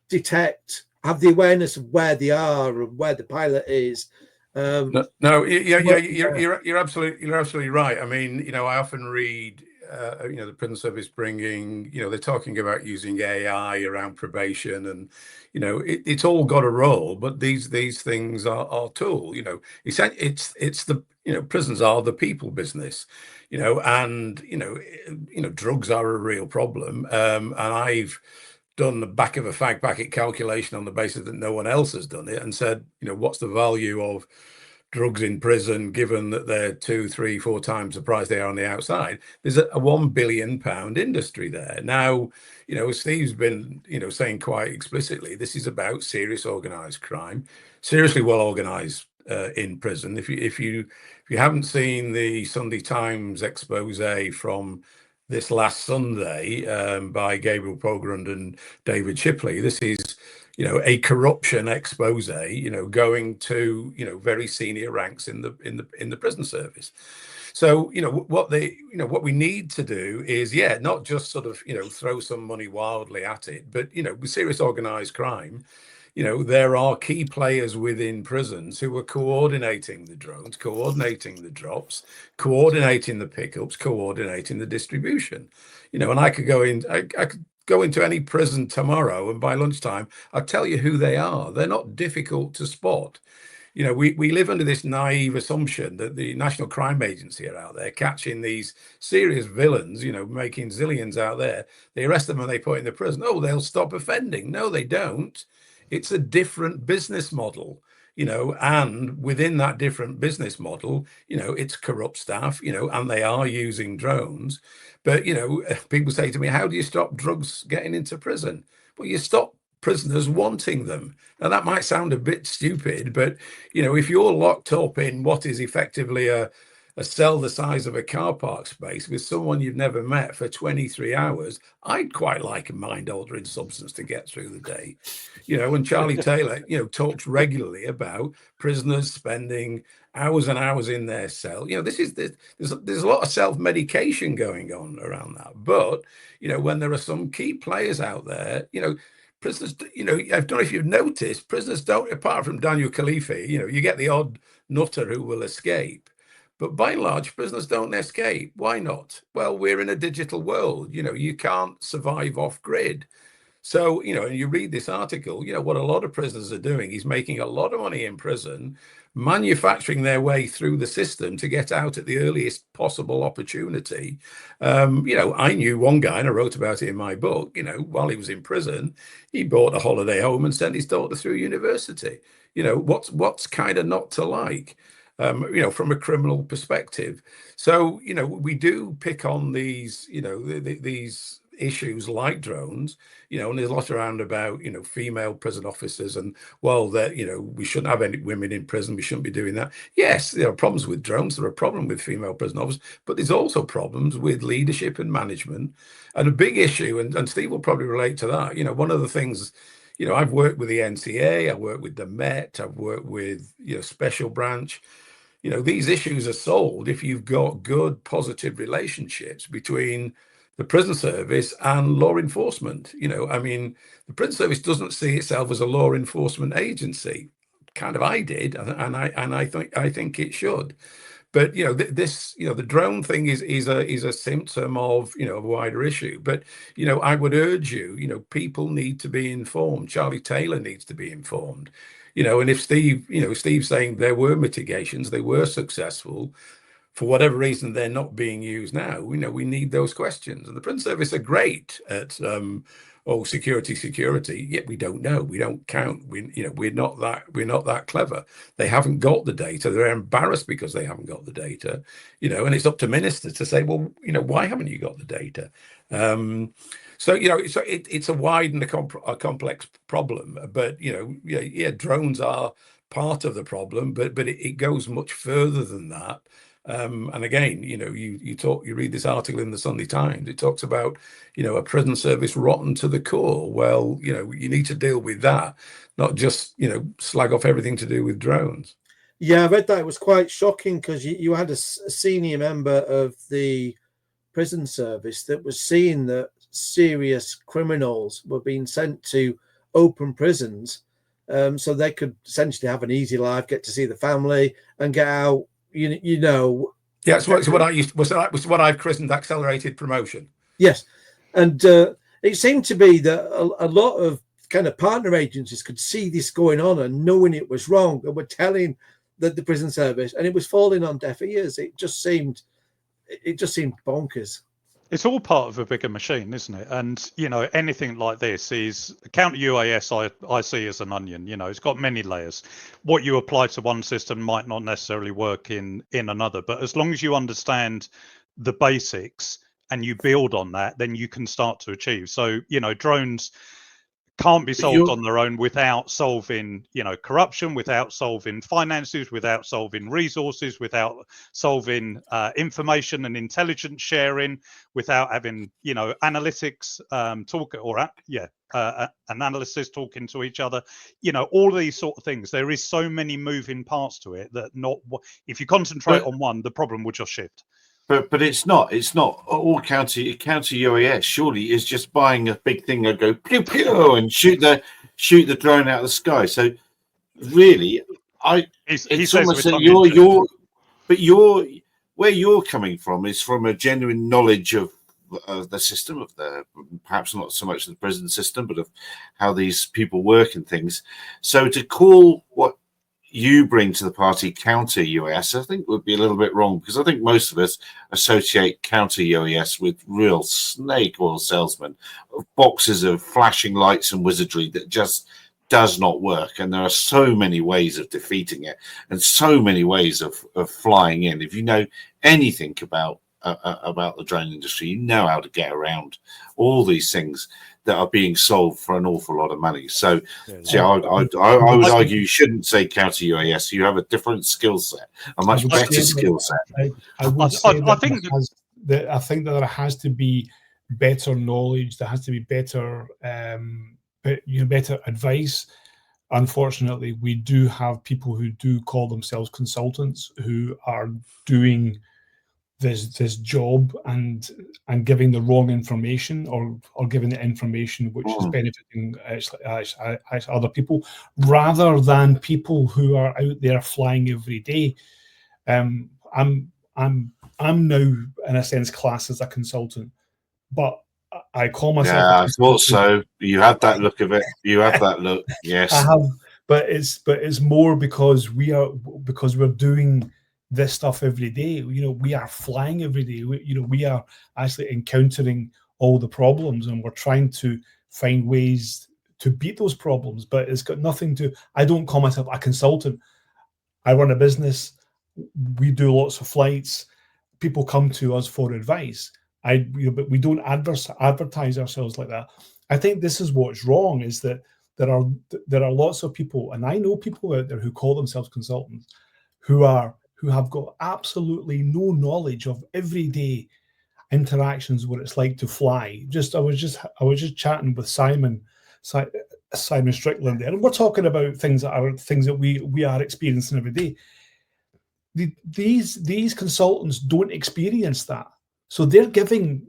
detect, have the awareness of where they are and where the pilot is. You're absolutely right. I mean, you know, I often read, you know, the prison service bringing, you know, they're talking about using AI around probation, and you know, it's all got a role, but these things are tool. You know, it's the, you know, prisons are the people business, you know, and you know, drugs are a real problem, and I've done the back of a fag packet calculation on the basis that no one else has done it, and said, you know, what's the value of drugs in prison given that they're 2, 3, 4 times the price they are on the outside? There's a £1 billion industry there. Now, you know, Steve's been, you know, saying quite explicitly, this is about serious organized crime, seriously well organized in prison. If you haven't seen the Sunday Times expose from this last Sunday by Gabriel Pogrund and David Shipley, this is, you know, a corruption expose, you know, going to, you know, very senior ranks in the prison service. So, you know, what we need to do is, not just sort of, you know, throw some money wildly at it, but, you know, with serious organized crime, you know, there are key players within prisons who are coordinating the drones, coordinating the drops, coordinating the pickups, coordinating the distribution. You know, and I could go into any prison tomorrow, and by lunchtime, I'll tell you who they are. They're not difficult to spot. You know, we live under this naive assumption that the National Crime Agency are out there catching these serious villains, you know, making zillions out there. They arrest them and they put in the prison. Oh, they'll stop offending. No, they don't. It's a different business model, you know, and within that different business model, you know, it's corrupt staff, you know, and they are using drones. But, you know, people say to me, how do you stop drugs getting into prison? Well, you stop prisoners wanting them. Now, that might sound a bit stupid, but, you know, if you're locked up in what is effectively a cell the size of a car park space with someone you've never met for 23 hours, I'd quite like a mind-altering substance to get through the day. You know, and Charlie Taylor, you know, talks regularly about prisoners spending hours and hours in their cell. You know, there's a lot of self-medication going on around that. But, you know, when there are some key players out there, you know, prisoners, you know, I don't know if you've noticed, prisoners don't, apart from Daniel Khalifi, you know, you get the odd nutter who will escape. But by and large, prisoners don't escape. Why not? Well, we're in a digital world. You know, you can't survive off grid. So, you know, and you read this article, you know, what a lot of prisoners are doing is making a lot of money in prison, manufacturing their way through the system to get out at the earliest possible opportunity. You know, I knew one guy, and I wrote about it in my book, you know, while he was in prison, he bought a holiday home and sent his daughter through university. You know, what's kind of not to like? You know, from a criminal perspective. So, you know, we do pick on these, you know, these issues like drones, you know, and there's a lot around about, you know, female prison officers, and well, that, you know, we shouldn't have any women in prison, we shouldn't be doing that. Yes, there are problems with drones, there are problems with female prison officers, but there's also problems with leadership and management. And a big issue, and Steve will probably relate to that, you know, one of the things, I've worked with the NCA, I've worked with the Met, I've worked with special branch. These issues are solved if you've got good, positive relationships between the prison service and law enforcement. The prison service doesn't see itself as a law enforcement agency. Kind of, I did, and I think it should. But the drone thing is a symptom of a wider issue. But I would urge you, people need to be informed. Charlie Taylor needs to be informed. And if Steve's saying there were mitigations, they were successful. For whatever reason, they're not being used now. We need those questions. And the prison service are great at security. Yet we don't know. We don't count. We're not that clever. They haven't got the data. They're embarrassed because they haven't got the data. And it's up to ministers to say, well, why haven't you got the data? So it's a wide and a complex problem. But drones are part of the problem, but it goes much further than that. And again, you read this article in the Sunday Times. It talks about, a prison service rotten to the core. Well, you need to deal with that, not just, slag off everything to do with drones. Yeah, I read that. It was quite shocking because you had a senior member of the prison service that was seeing that serious criminals were being sent to open prisons, so they could essentially have an easy life, get to see the family, and get out. Yeah, it's what I've christened accelerated promotion. Yes, and it seemed to be that a lot of kind of partner agencies could see this going on and knowing it was wrong, and were telling the prison service, and it was falling on deaf ears. It just seemed bonkers. It's all part of a bigger machine, isn't it? And, anything like this is counter UAS, I see as an onion. It's got many layers. What you apply to one system might not necessarily work in another. But as long as you understand the basics and you build on that, then you can start to achieve. So, drones can't be solved on their own without solving, corruption, without solving finances, without solving resources, without solving information and intelligence sharing, without having, analytics and analysts talking to each other, all these sort of things. There is so many moving parts to it that if you concentrate on one, the problem will just shift. But it's not all counter UAS. Surely is just buying a big thing and go pew pew and shoot the drone out of the sky. So really, it's almost that where you're coming from is from a genuine knowledge of the system, of perhaps not so much the prison system, but of how these people work and things. So to call what you bring to the party counter UAS, I think would be a little bit wrong, because I think most of us associate counter UAS with real snake oil salesmen, boxes of flashing lights and wizardry that just does not work. And there are so many ways of defeating it and so many ways of flying in. If you know anything about the drone industry, you know how to get around all these things that are being sold for an awful lot of money. So I would argue you shouldn't say counter UAS. You have a different skill set, a much better skill set. I think that there has to be better knowledge. There has to be better, better advice. Unfortunately, we do have people who do call themselves consultants who are doing this job and giving the wrong information or giving the information which is benefiting other people, rather than people who are out there flying every day. I'm now in a sense classed as a consultant, but I call myself. Yeah, I thought so. You had that look of it. You have that look. Yes, I have, but it's more because we're doing this stuff every day. We are flying every day. We are actually encountering all the problems, and we're trying to find ways to beat those problems. But it's got nothing to. I don't call myself a consultant. I run a business. We do lots of flights. People come to us for advice. But we don't advertise ourselves like that. I think this is what's wrong, is that there are lots of people, and I know people out there who call themselves consultants, who have got absolutely no knowledge of everyday interactions, what it's like to fly. I was just chatting with Simon Simon Strickland there, and we're talking about things that we are experiencing every day. These consultants don't experience that, so they're giving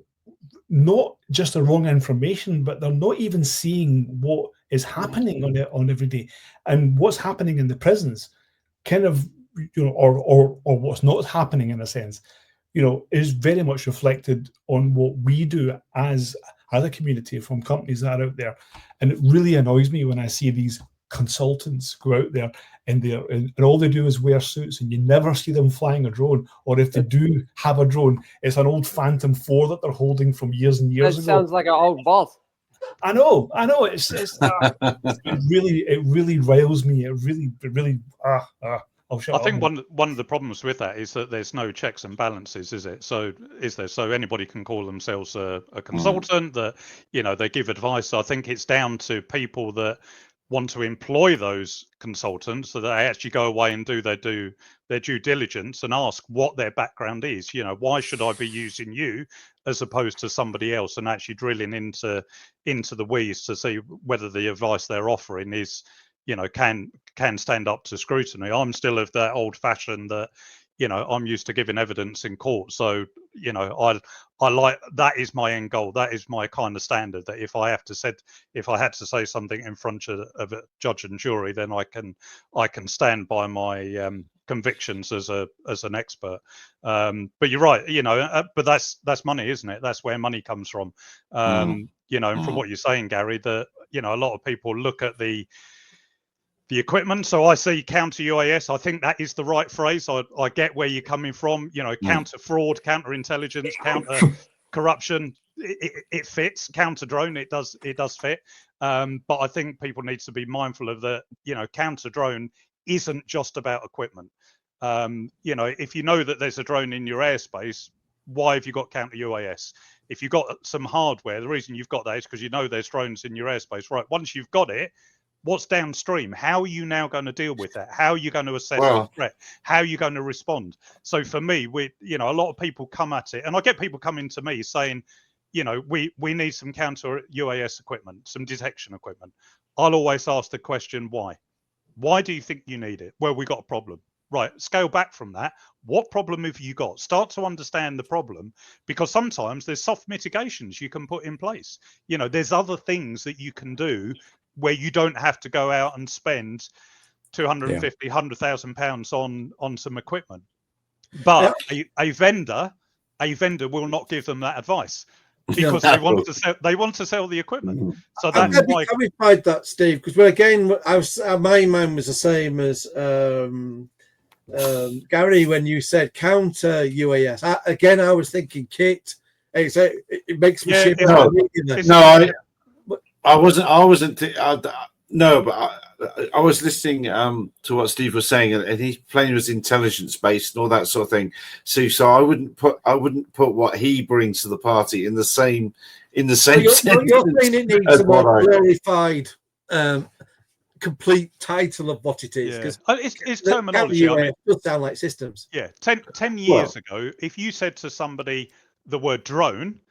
not just the wrong information, but they're not even seeing what is happening on every day, and what's happening in the prisons, kind of, or what's not happening in a sense, is very much reflected on what we do as a community from companies that are out there. And it really annoys me when I see these consultants go out there and all they do is wear suits, and you never see them flying a drone, or if they do have a drone, it's an old Phantom 4 that they're holding from years and years ago. Sounds like an old boss. I know. It really riles me. It really. I'll shut I think up. one of the problems with that is that there's no checks and balances, is it? So so anybody can call themselves a consultant that, they give advice. So I think it's down to people that want to employ those consultants so that they actually go away and do their due diligence and ask what their background is. Why should I be using you as opposed to somebody else, and actually drilling into the weeds to see whether the advice they're offering is, can stand up to scrutiny. I'm still of that old fashion that, I'm used to giving evidence in court. So, I like, that is my end goal. That is my kind of standard, that if I had to say something in front of a judge and jury, then I can stand by my convictions as an expert. But you're right, but that's money, isn't it? That's where money comes from. And from what you're saying, Gary, that, a lot of people look at the equipment. So I see counter UAS. I think that is the right phrase. I get where you're coming from. Counter fraud, counter intelligence, counter corruption. It fits. Counter drone. It does fit. But I think people need to be mindful of that. Counter drone isn't just about equipment. If you know that there's a drone in your airspace, why have you got counter UAS? If you've got some hardware, the reason you've got that is because there's drones in your airspace. Right. Once you've got it, what's downstream? How are you now going to deal with that? How are you going to assess the threat? How are you going to respond? So for me, a lot of people come at it, and I get people coming to me saying, we need some counter UAS equipment, some detection equipment. I'll always ask the question, why? Why do you think you need it? Well, we got a problem. Right, scale back from that. What problem have you got? Start to understand the problem, because sometimes there's soft mitigations you can put in place. There's other things that you can do where you don't have to go out and spend 250, 100,000 pounds on some equipment. But a vendor will not give them that advice, because they want to sell the equipment. So that's why I clarified that, Steve, because my mind was the same as Gary when you said counter UAS. I was thinking kit. It makes me shiver. I wasn't. No, but I was listening to what Steve was saying, and his plane was intelligence based and all that sort of thing. So I wouldn't put what he brings to the party in the same sentence. You're saying it needs a more glorified, complete title of what it is, because it's terminology. It does sound like systems. Yeah, 10 years ago, if you said to somebody the word drone,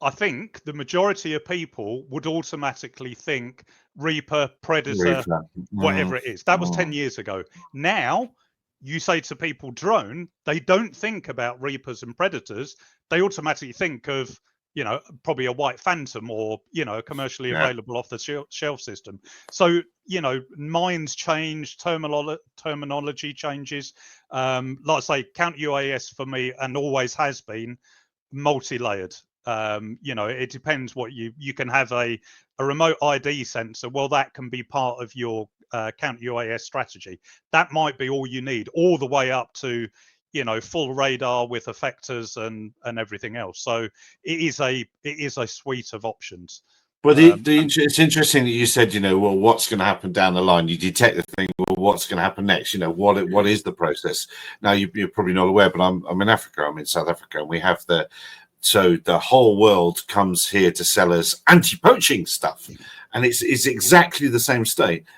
I think the majority of people would automatically think Reaper, Predator, whatever it is. That was 10 years ago. Now, you say to people drone, they don't think about Reapers and Predators. They automatically think of, probably a white Phantom or, commercially available off the shelf system. So, minds change, terminology changes. Like I say, counter UAS for me, and always has been, multi-layered. It depends what you can have a remote ID sensor. Well, that can be part of your counter UAS strategy. That might be all you need, all the way up to full radar with effectors and everything else. So it is a suite of options. Well, it's interesting that you said, well, what's going to happen down the line? You detect the thing. Well, what's going to happen next? What is the process? Now, you're probably not aware, but I'm in Africa. I'm in South Africa, and we have so the whole world comes here to sell us anti-poaching stuff, and it's exactly the same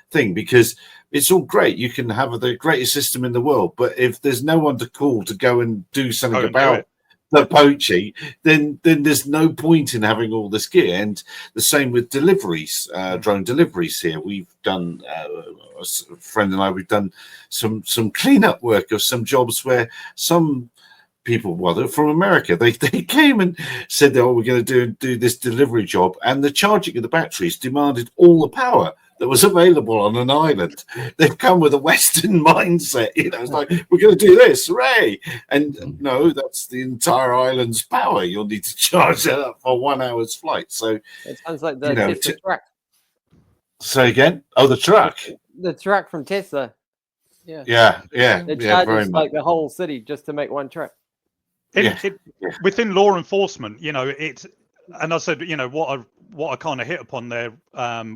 thing, because it's all great. You can have the greatest system in the world, but if there's no one to call to go and do something about the poaching, then there's no point in having all this gear. And the same with deliveries, drone deliveries here. We've done, a friend and I, we've done some cleanup work of some jobs where some people, well, they're from America, they came and said, oh, we're going to do this delivery job, and the charging of the batteries demanded all the power that was available on an island. They've come with a Western mindset, it's like, we're going to do this, hooray! And no, that's the entire island's power. You'll need to charge that up for 1 hour's flight. So it sounds like the Tesla truck. Say again? Oh, the truck. The truck from Tesla. Yeah. It charges like the whole city just to make one truck. Within law enforcement, and I said, what I kind of hit upon there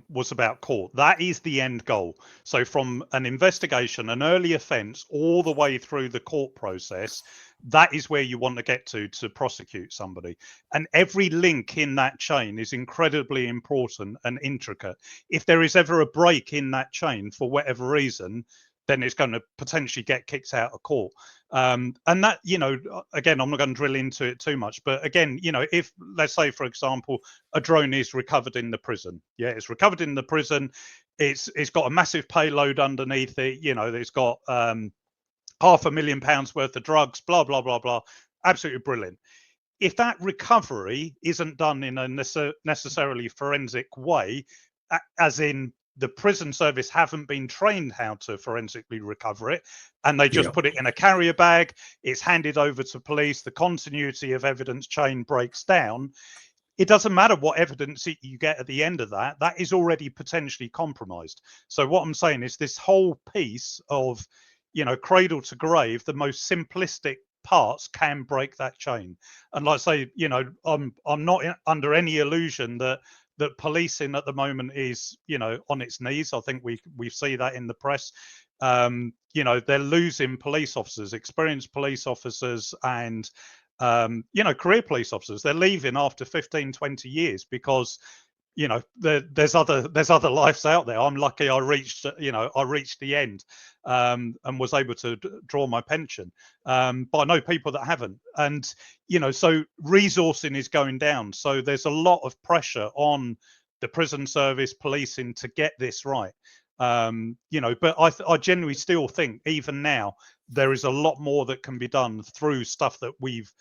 was about court. That is the end goal. So from an investigation, an early offence, all the way through the court process, that is where you want to get to prosecute somebody. And every link in that chain is incredibly important and intricate. If there is ever a break in that chain for whatever reason, then it's going to potentially get kicked out of court. And that, again, I'm not going to drill into it too much, but again, if, let's say, for example, a drone is recovered in the prison, it's recovered in the prison, it's got a massive payload underneath it, it's got £500,000 worth of drugs, blah, blah, blah, blah, absolutely brilliant. If that recovery isn't done in a necessarily forensic way, as in the prison service haven't been trained how to forensically recover it, and they just put it in a carrier bag, it's handed over to police, the continuity of evidence chain breaks down. It doesn't matter what evidence you get at the end of that, that is already potentially compromised. So what I'm saying is this whole piece of, cradle to grave, the most simplistic parts can break that chain. And like I say, I'm not under any illusion that policing at the moment is, on its knees. I think we see that in the press. They're losing police officers, experienced police officers, and career police officers. They're leaving after 15, 20 years because there's other lives out there. I'm lucky I reached the end and was able to draw my pension, but I know people that haven't, and so resourcing is going down, so there's a lot of pressure on the prison service, policing, to get this right. But I genuinely still think even now there is a lot more that can be done through stuff that we've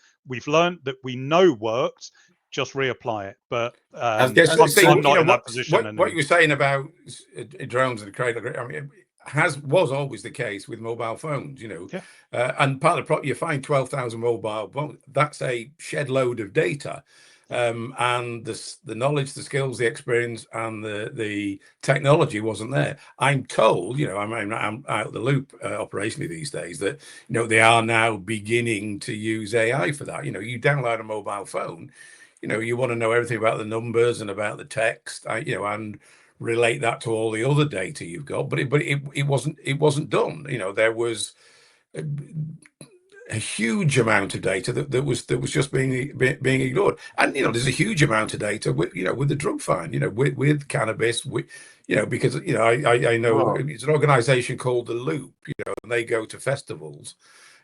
learned, that we know worked. Just reapply it, but I'm not in that position. What you were saying about drones and the cradle, I mean, was always the case with mobile phones, and part of the problem, you find 12,000 mobile phones. That's a shed load of data, and the knowledge, the skills, the experience, and the technology wasn't there. I'm told, I'm out of the loop operationally these days, that they are now beginning to use AI for that. You download a mobile phone. You want to know everything about the numbers and about the text, and relate that to all the other data you've got. But it wasn't done. There was a huge amount of data that was just being ignored. And there's a huge amount of data with the drug fine, with cannabis, because I know it's an organization called The Loop, and they go to festivals,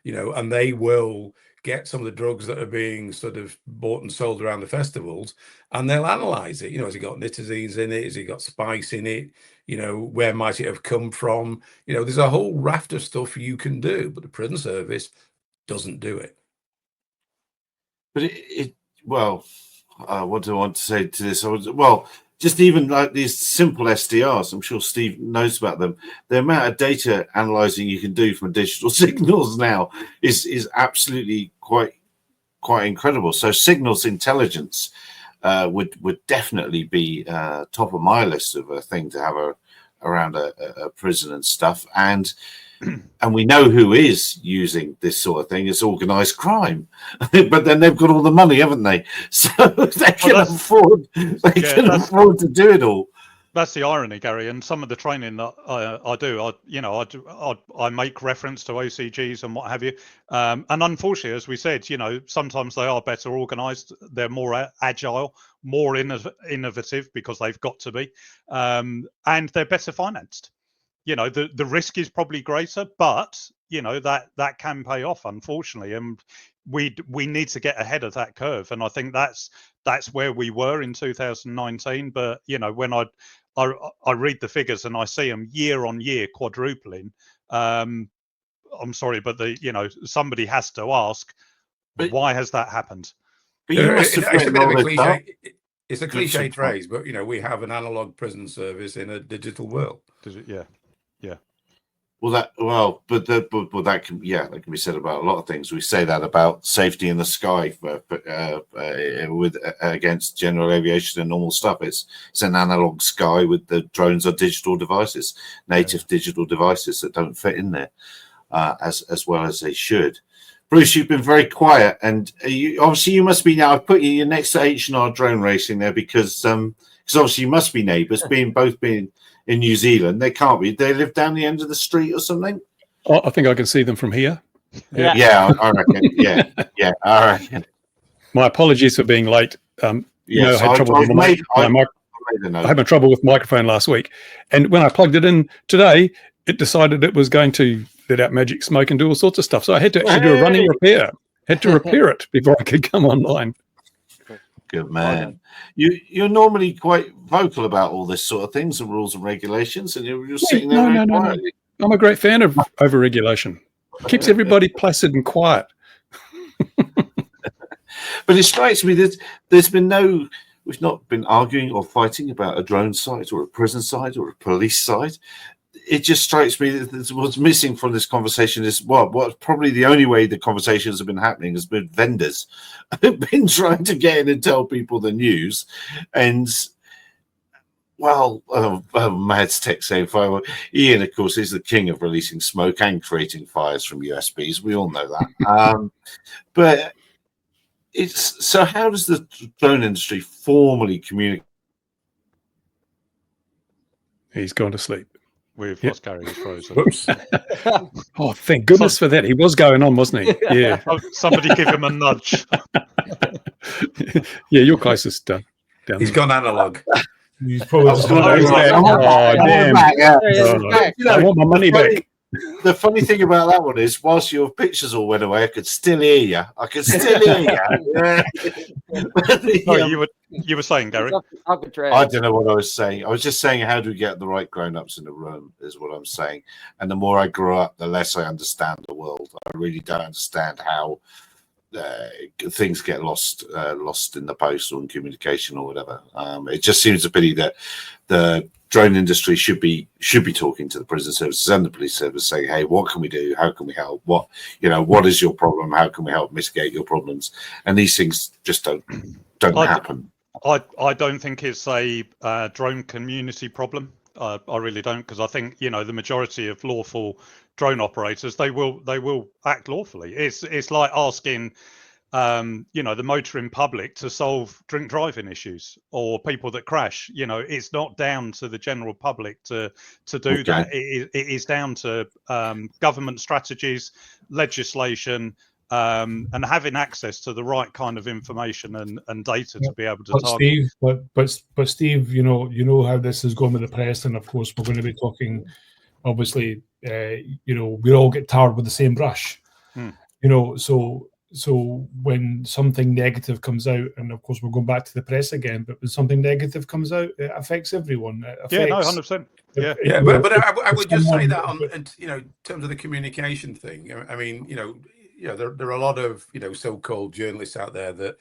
and they will get some of the drugs that are being sort of bought and sold around the festivals, and they'll analyze it. Has it got nitazines in it? Has it got spice in it? Where might it have come from? There's a whole raft of stuff you can do, but the prison service doesn't do it. But what do I want to say to this? Just even like these simple SDRs, I'm sure Steve knows about them. The amount of data analyzing you can do from digital signals now is absolutely quite incredible. So signals intelligence would definitely be top of my list of a thing to have around a prison and stuff. And we know who is using this sort of thing. It's organized crime, but then they've got all the money, haven't they? So they can afford to do it all. That's the irony, Gary. And some of the training that I do, I make reference to OCGs and what have you. And unfortunately, as we said, sometimes they are better organized. They're more agile, more innovative, because they've got to be, and they're better financed. The risk is probably greater, but that can pay off, unfortunately. And we need to get ahead of that curve, and I think that's where we were in 2019. But you know, when I read the figures and I see them year on year quadrupling, I'm sorry, but somebody has to ask, why has that happened? But you must have it's a bit of a this cliche. up. It's a cliche phrase, but we have an analog prison service in a digital world. Yeah. Well, that can be said about a lot of things. We say that about safety in the sky against general aviation and normal stuff. It's an analog sky with the drones are digital devices, native digital devices that don't fit in there as well as they should. Bruce, you've been very quiet, and you must be now. I've put you next to H&R drone racing there because obviously you must be neighbours, both being in New Zealand. They can't be. They live down the end of the street or something. Oh, I think I can see them from here. Yeah, I reckon. Yeah, I reckon. My apologies for being late. I had trouble with I had my trouble with microphone last week, and when I plugged it in today, it decided it was going to let out magic smoke and do all sorts of stuff. So I had to actually do a running repair. Had to repair it before I could come online. Good man. You're normally quite vocal about all this sort of things, the rules and regulations, and you're just sitting there. No. I'm a great fan of overregulation. Keeps everybody placid and quiet. But it strikes me that we've not been arguing or fighting about a drone site or a prison site or a police site. It just strikes me that what's missing from this conversation is what's probably the only way the conversations have been happening has been vendors have been trying to get in and tell people the news. And Mads Tech saying fire. Ian, of course, is the king of releasing smoke and creating fires from USBs. We all know that. But so how does the drone industry formally communicate? He's gone to sleep. We've lost Gary. He's frozen. Whoops. Oh, thank goodness for that. He was going on, wasn't he? Yeah. Somebody give him a nudge. Yeah, you're closest down. He's gone analog. He's probably just damn. I want my money back. The funny thing about that one is, whilst your pictures all went away, I could still hear you. I could still hear you. You were saying, Gary? I don't know what I was saying. I was just saying, how do we get the right grown-ups in the room, is what I'm saying. And the more I grow up, the less I understand the world. I really don't understand how things get lost in the post or in communication or whatever. It just seems a pity that the drone industry should be talking to the prison services and the police service, saying, "Hey, what can we do? How can we help? What is your problem? How can we help mitigate your problems?" And these things just don't happen. I don't think it's a drone community problem. I really don't, because I think the majority of lawful drone operators, they will act lawfully. It's like asking the motoring public to solve drink driving issues or people that crash. It's not down to the general public to do that. It is down to government strategies, legislation, and having access to the right kind of information and data to be able to target. But Steve, you know how this is going with the press, and of course we're going to be talking. Obviously, we all get tarred with the same brush. So when something negative comes out, and of course we're going back to the press again, but when something negative comes out, it affects everyone. Yeah, no, 100%. Yeah. But I would just say that in terms of the communication thing. I mean, there are a lot of so-called journalists out there that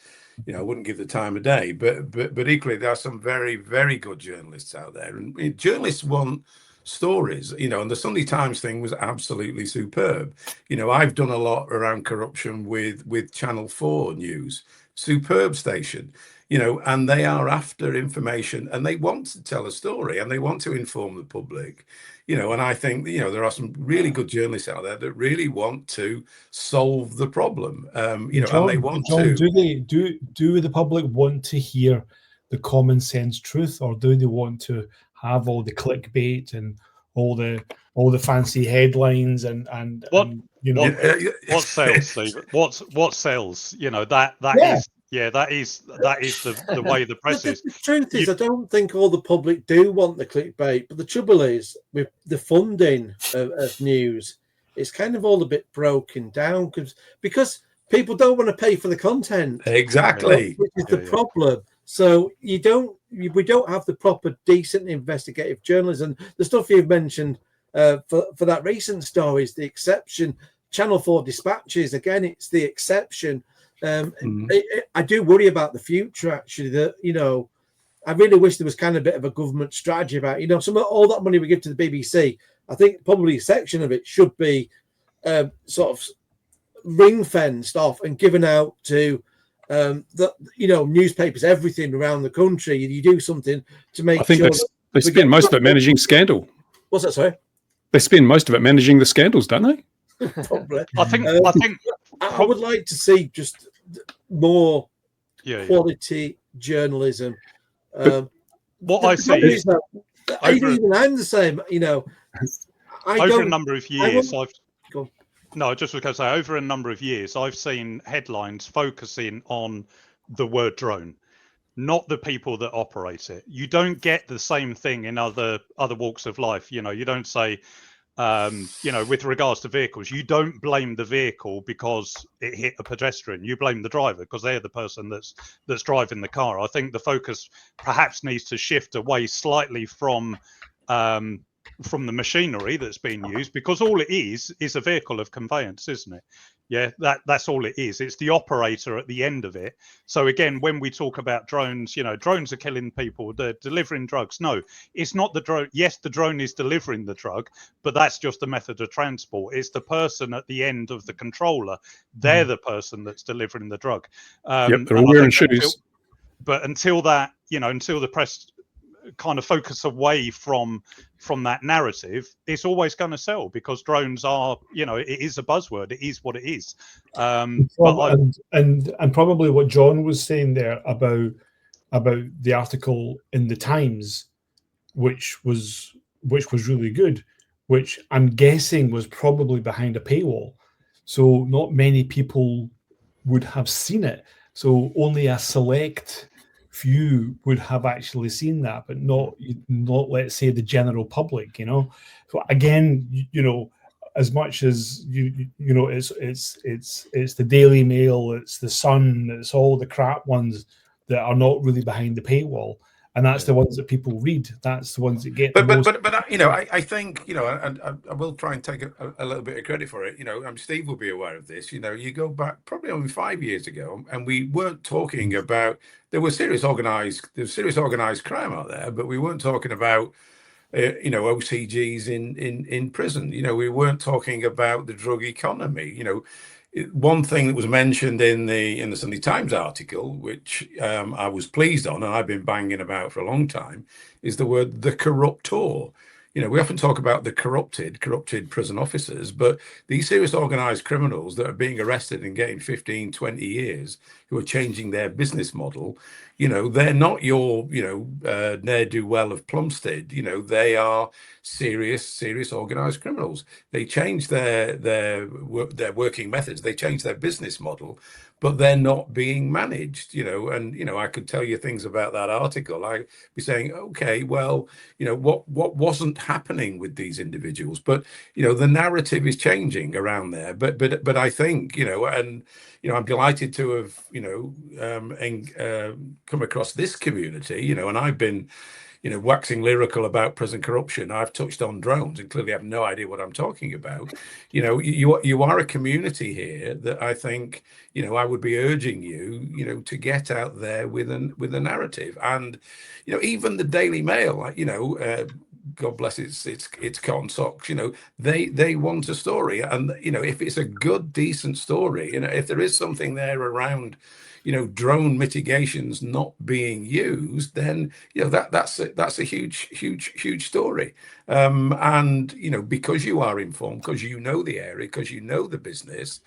I wouldn't give the time of day, but equally there are some very, very good journalists out there, and journalists want stories, and the Sunday Times thing was absolutely superb. I've done a lot around corruption with Channel 4 News, superb station, and they are after information and they want to tell a story and they want to inform the public, and I think there are some really good journalists out there that really want to solve the problem, John, and they want to. Do the public want to hear the common sense truth, or do they want to have all the clickbait and all the fancy headlines and what sells, Steve? What sells? That is the way the press is. The truth is, I don't think all the public do want the clickbait, but the trouble is with the funding of news, it's kind of all a bit broken down because people don't want to pay for the content. Exactly. Which is the problem. So we don't have the proper, decent investigative journalism. The stuff you've mentioned for that recent story is the exception. Channel 4 dispatches, again, it's the exception. I do worry about the future, actually, that, you know, I really wish there was kind of a bit of a government strategy about, you know, some of all that money we give to the BBC. I think probably a section of it should be sort of ring-fenced off and given out to newspapers, everything around the country. You do something to make I think sure they spend most of it managing scandal. What's that, sorry? They spend most of it managing the scandals, don't they? Probably. I think I would like to see just more quality journalism. What I see is I'm the same, you know. Over a number of years, I just was going to say, over a number of years, I've seen headlines focusing on the word drone, not the people that operate it. You don't get the same thing in other walks of life. You know, you don't say, with regards to vehicles, you don't blame the vehicle because it hit a pedestrian. You blame the driver because they're the person that's driving the car. I think the focus perhaps needs to shift away slightly from the machinery that's being used, because all it is a vehicle of conveyance, isn't it? Yeah, that's all it is. It's the operator at the end of it. So again, when we talk about drones, you know, drones are killing people, they're delivering drugs. No, it's not the drone. Yes, the drone is delivering the drug, but that's just a method of transport. It's the person at the end of the controller. They're the person that's delivering the drug. They're all wearing shoes. But until that, you know, until the press kind of focus away from that narrative, it's always going to sell, because drones are, you know, it is a buzzword. It is what it is. And probably what John was saying there about the article in the Times, which was really good, which I'm guessing was probably behind a paywall, so not many people would have seen it. So only a select few would have actually seen that, but not let's say the general public, you know. So again, you know, as much as you know, it's the Daily Mail, it's the Sun, it's all the crap ones that are not really behind the paywall, and that's the ones that people read. That's the ones that get. But you know, I think, you know, and I will try and take a little bit of credit for it. You know, Steve will be aware of this. You know, you go back probably only 5 years ago, and we weren't talking about, there was serious organized crime out there, but we weren't talking about OCGs in prison. You know, we weren't talking about the drug economy. You know, one thing that was mentioned in the Sunday Times article, which I was pleased on, and I've been banging about for a long time, is the word the corruptor. You know, we often talk about the corrupted prison officers, but these serious organized criminals that are being arrested and getting 15, 20 years, who are changing their business model, you know, they're not your, ne'er-do-well of Plumstead. You know, they are serious organized criminals. They change their working methods, they change their business model, but they're not being managed, you know. And, you know, I could tell you things about that article. I'd be saying, okay, well, you know, what wasn't happening with these individuals, but, you know, the narrative is changing around there. But I think, you know, and, you know, I'm delighted to have, you know, come across this community, you know, and I've been, you know, waxing lyrical about prison corruption. I've touched on drones and clearly have no idea what I'm talking about. You know, you are a community here that I think, you know, I would be urging you, you know, to get out there with a narrative. And, you know, even the Daily Mail, you know, God bless it's cotton socks, you know, they want a story. And, you know, if it's a good, decent story, you know, if there is something there around, you know, drone mitigations not being used, then, you know, that's a huge story. And, you know, because you are informed, because you know the area, because you know the business,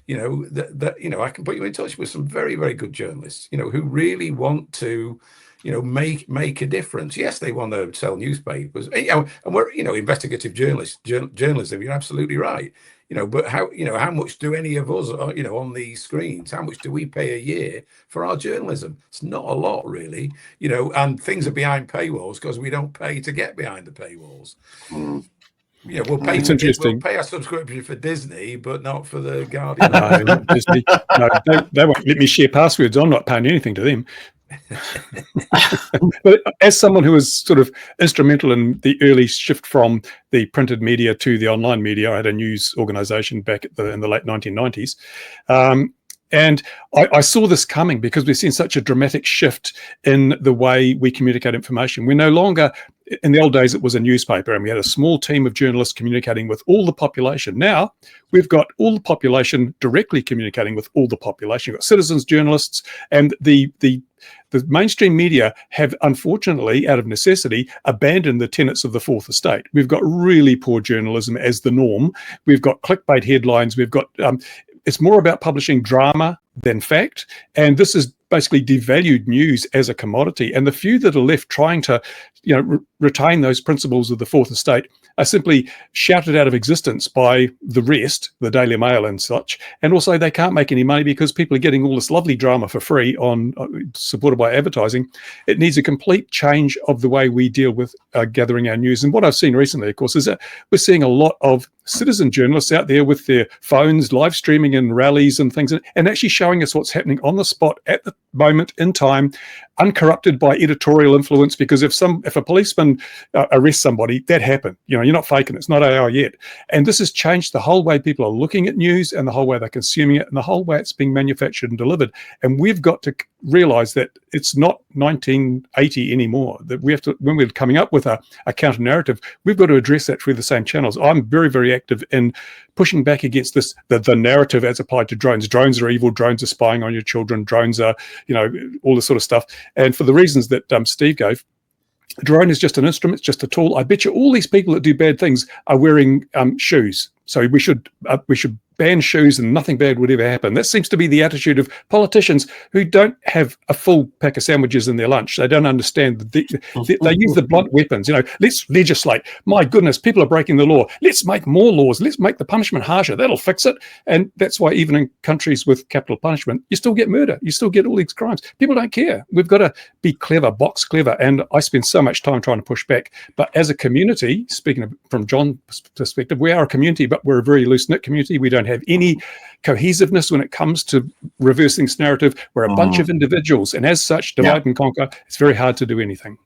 you know, that you know, I can put you in touch with some very, very good journalists, you know, who really want to, you know, make a difference. Yes, they want to sell newspapers, and we're, you know, investigative journalism. You're absolutely right. You know, but how much do any of us, you know, on these screens, how much do we pay a year for our journalism? It's not a lot, really. You know, and things are behind paywalls because we don't pay to get behind the paywalls. Yeah, we'll pay. It's We'll interesting. pay our subscription for Disney, but not for the Guardian. No, Disney, no, they won't let me share passwords. I'm not paying anything to them. But as someone who was sort of instrumental in the early shift from the printed media to the online media, I had a news organization back in the late 1990s. And I saw this coming because we've seen such a dramatic shift in the way we communicate information. We're no longer, in the old days, it was a newspaper and we had a small team of journalists communicating with all the population. Now we've got all the population directly communicating with all the population. You've got citizens, journalists, and the mainstream media have, unfortunately, out of necessity, abandoned the tenets of the Fourth Estate. We've got really poor journalism as the norm. We've got clickbait headlines. We've got it's more about publishing drama than fact, and this is basically devalued news as a commodity. And the few that are left trying to, retain those principles of the Fourth Estate are simply shouted out of existence by the rest, the Daily Mail and such. And also they can't make any money because people are getting all this lovely drama for free supported by advertising. It needs a complete change of the way we deal with gathering our news. And what I've seen recently, of course, is that we're seeing a lot of citizen journalists out there with their phones, live streaming in rallies and things, and actually showing us what's happening on the spot at the moment in time, uncorrupted by editorial influence. Because if a policeman arrests somebody, that happened. You're not faking it. It's not AI yet. And this has changed the whole way people are looking at news and the whole way they're consuming it and the whole way it's being manufactured and delivered. And we've got to realize that it's not 1980 anymore, that we have to, when we're coming up with a counter narrative, we've got to address that through the same channels. I'm very, very active in pushing back against this, the narrative as applied to drones. Drones are evil, drones are spying on your children, drones are, all this sort of stuff. And for the reasons that Steve gave, a drone is just an instrument, it's just a tool. I bet you all these people that do bad things are wearing shoes. So we should ban shoes and nothing bad would ever happen. That seems to be the attitude of politicians who don't have a full pack of sandwiches in their lunch. They don't understand. They use the blunt weapons. Let's legislate. My goodness, people are breaking the law. Let's make more laws. Let's make the punishment harsher. That'll fix it. And that's why even in countries with capital punishment, you still get murder. You still get all these crimes. People don't care. We've got to be clever, box clever. And I spend so much time trying to push back. But as a community, speaking from John's perspective, we are a community, but we're a very loose-knit community. We don't have any cohesiveness when it comes to reversing this narrative. We're a bunch of individuals, and as such, divide and conquer. It's very hard to do anything.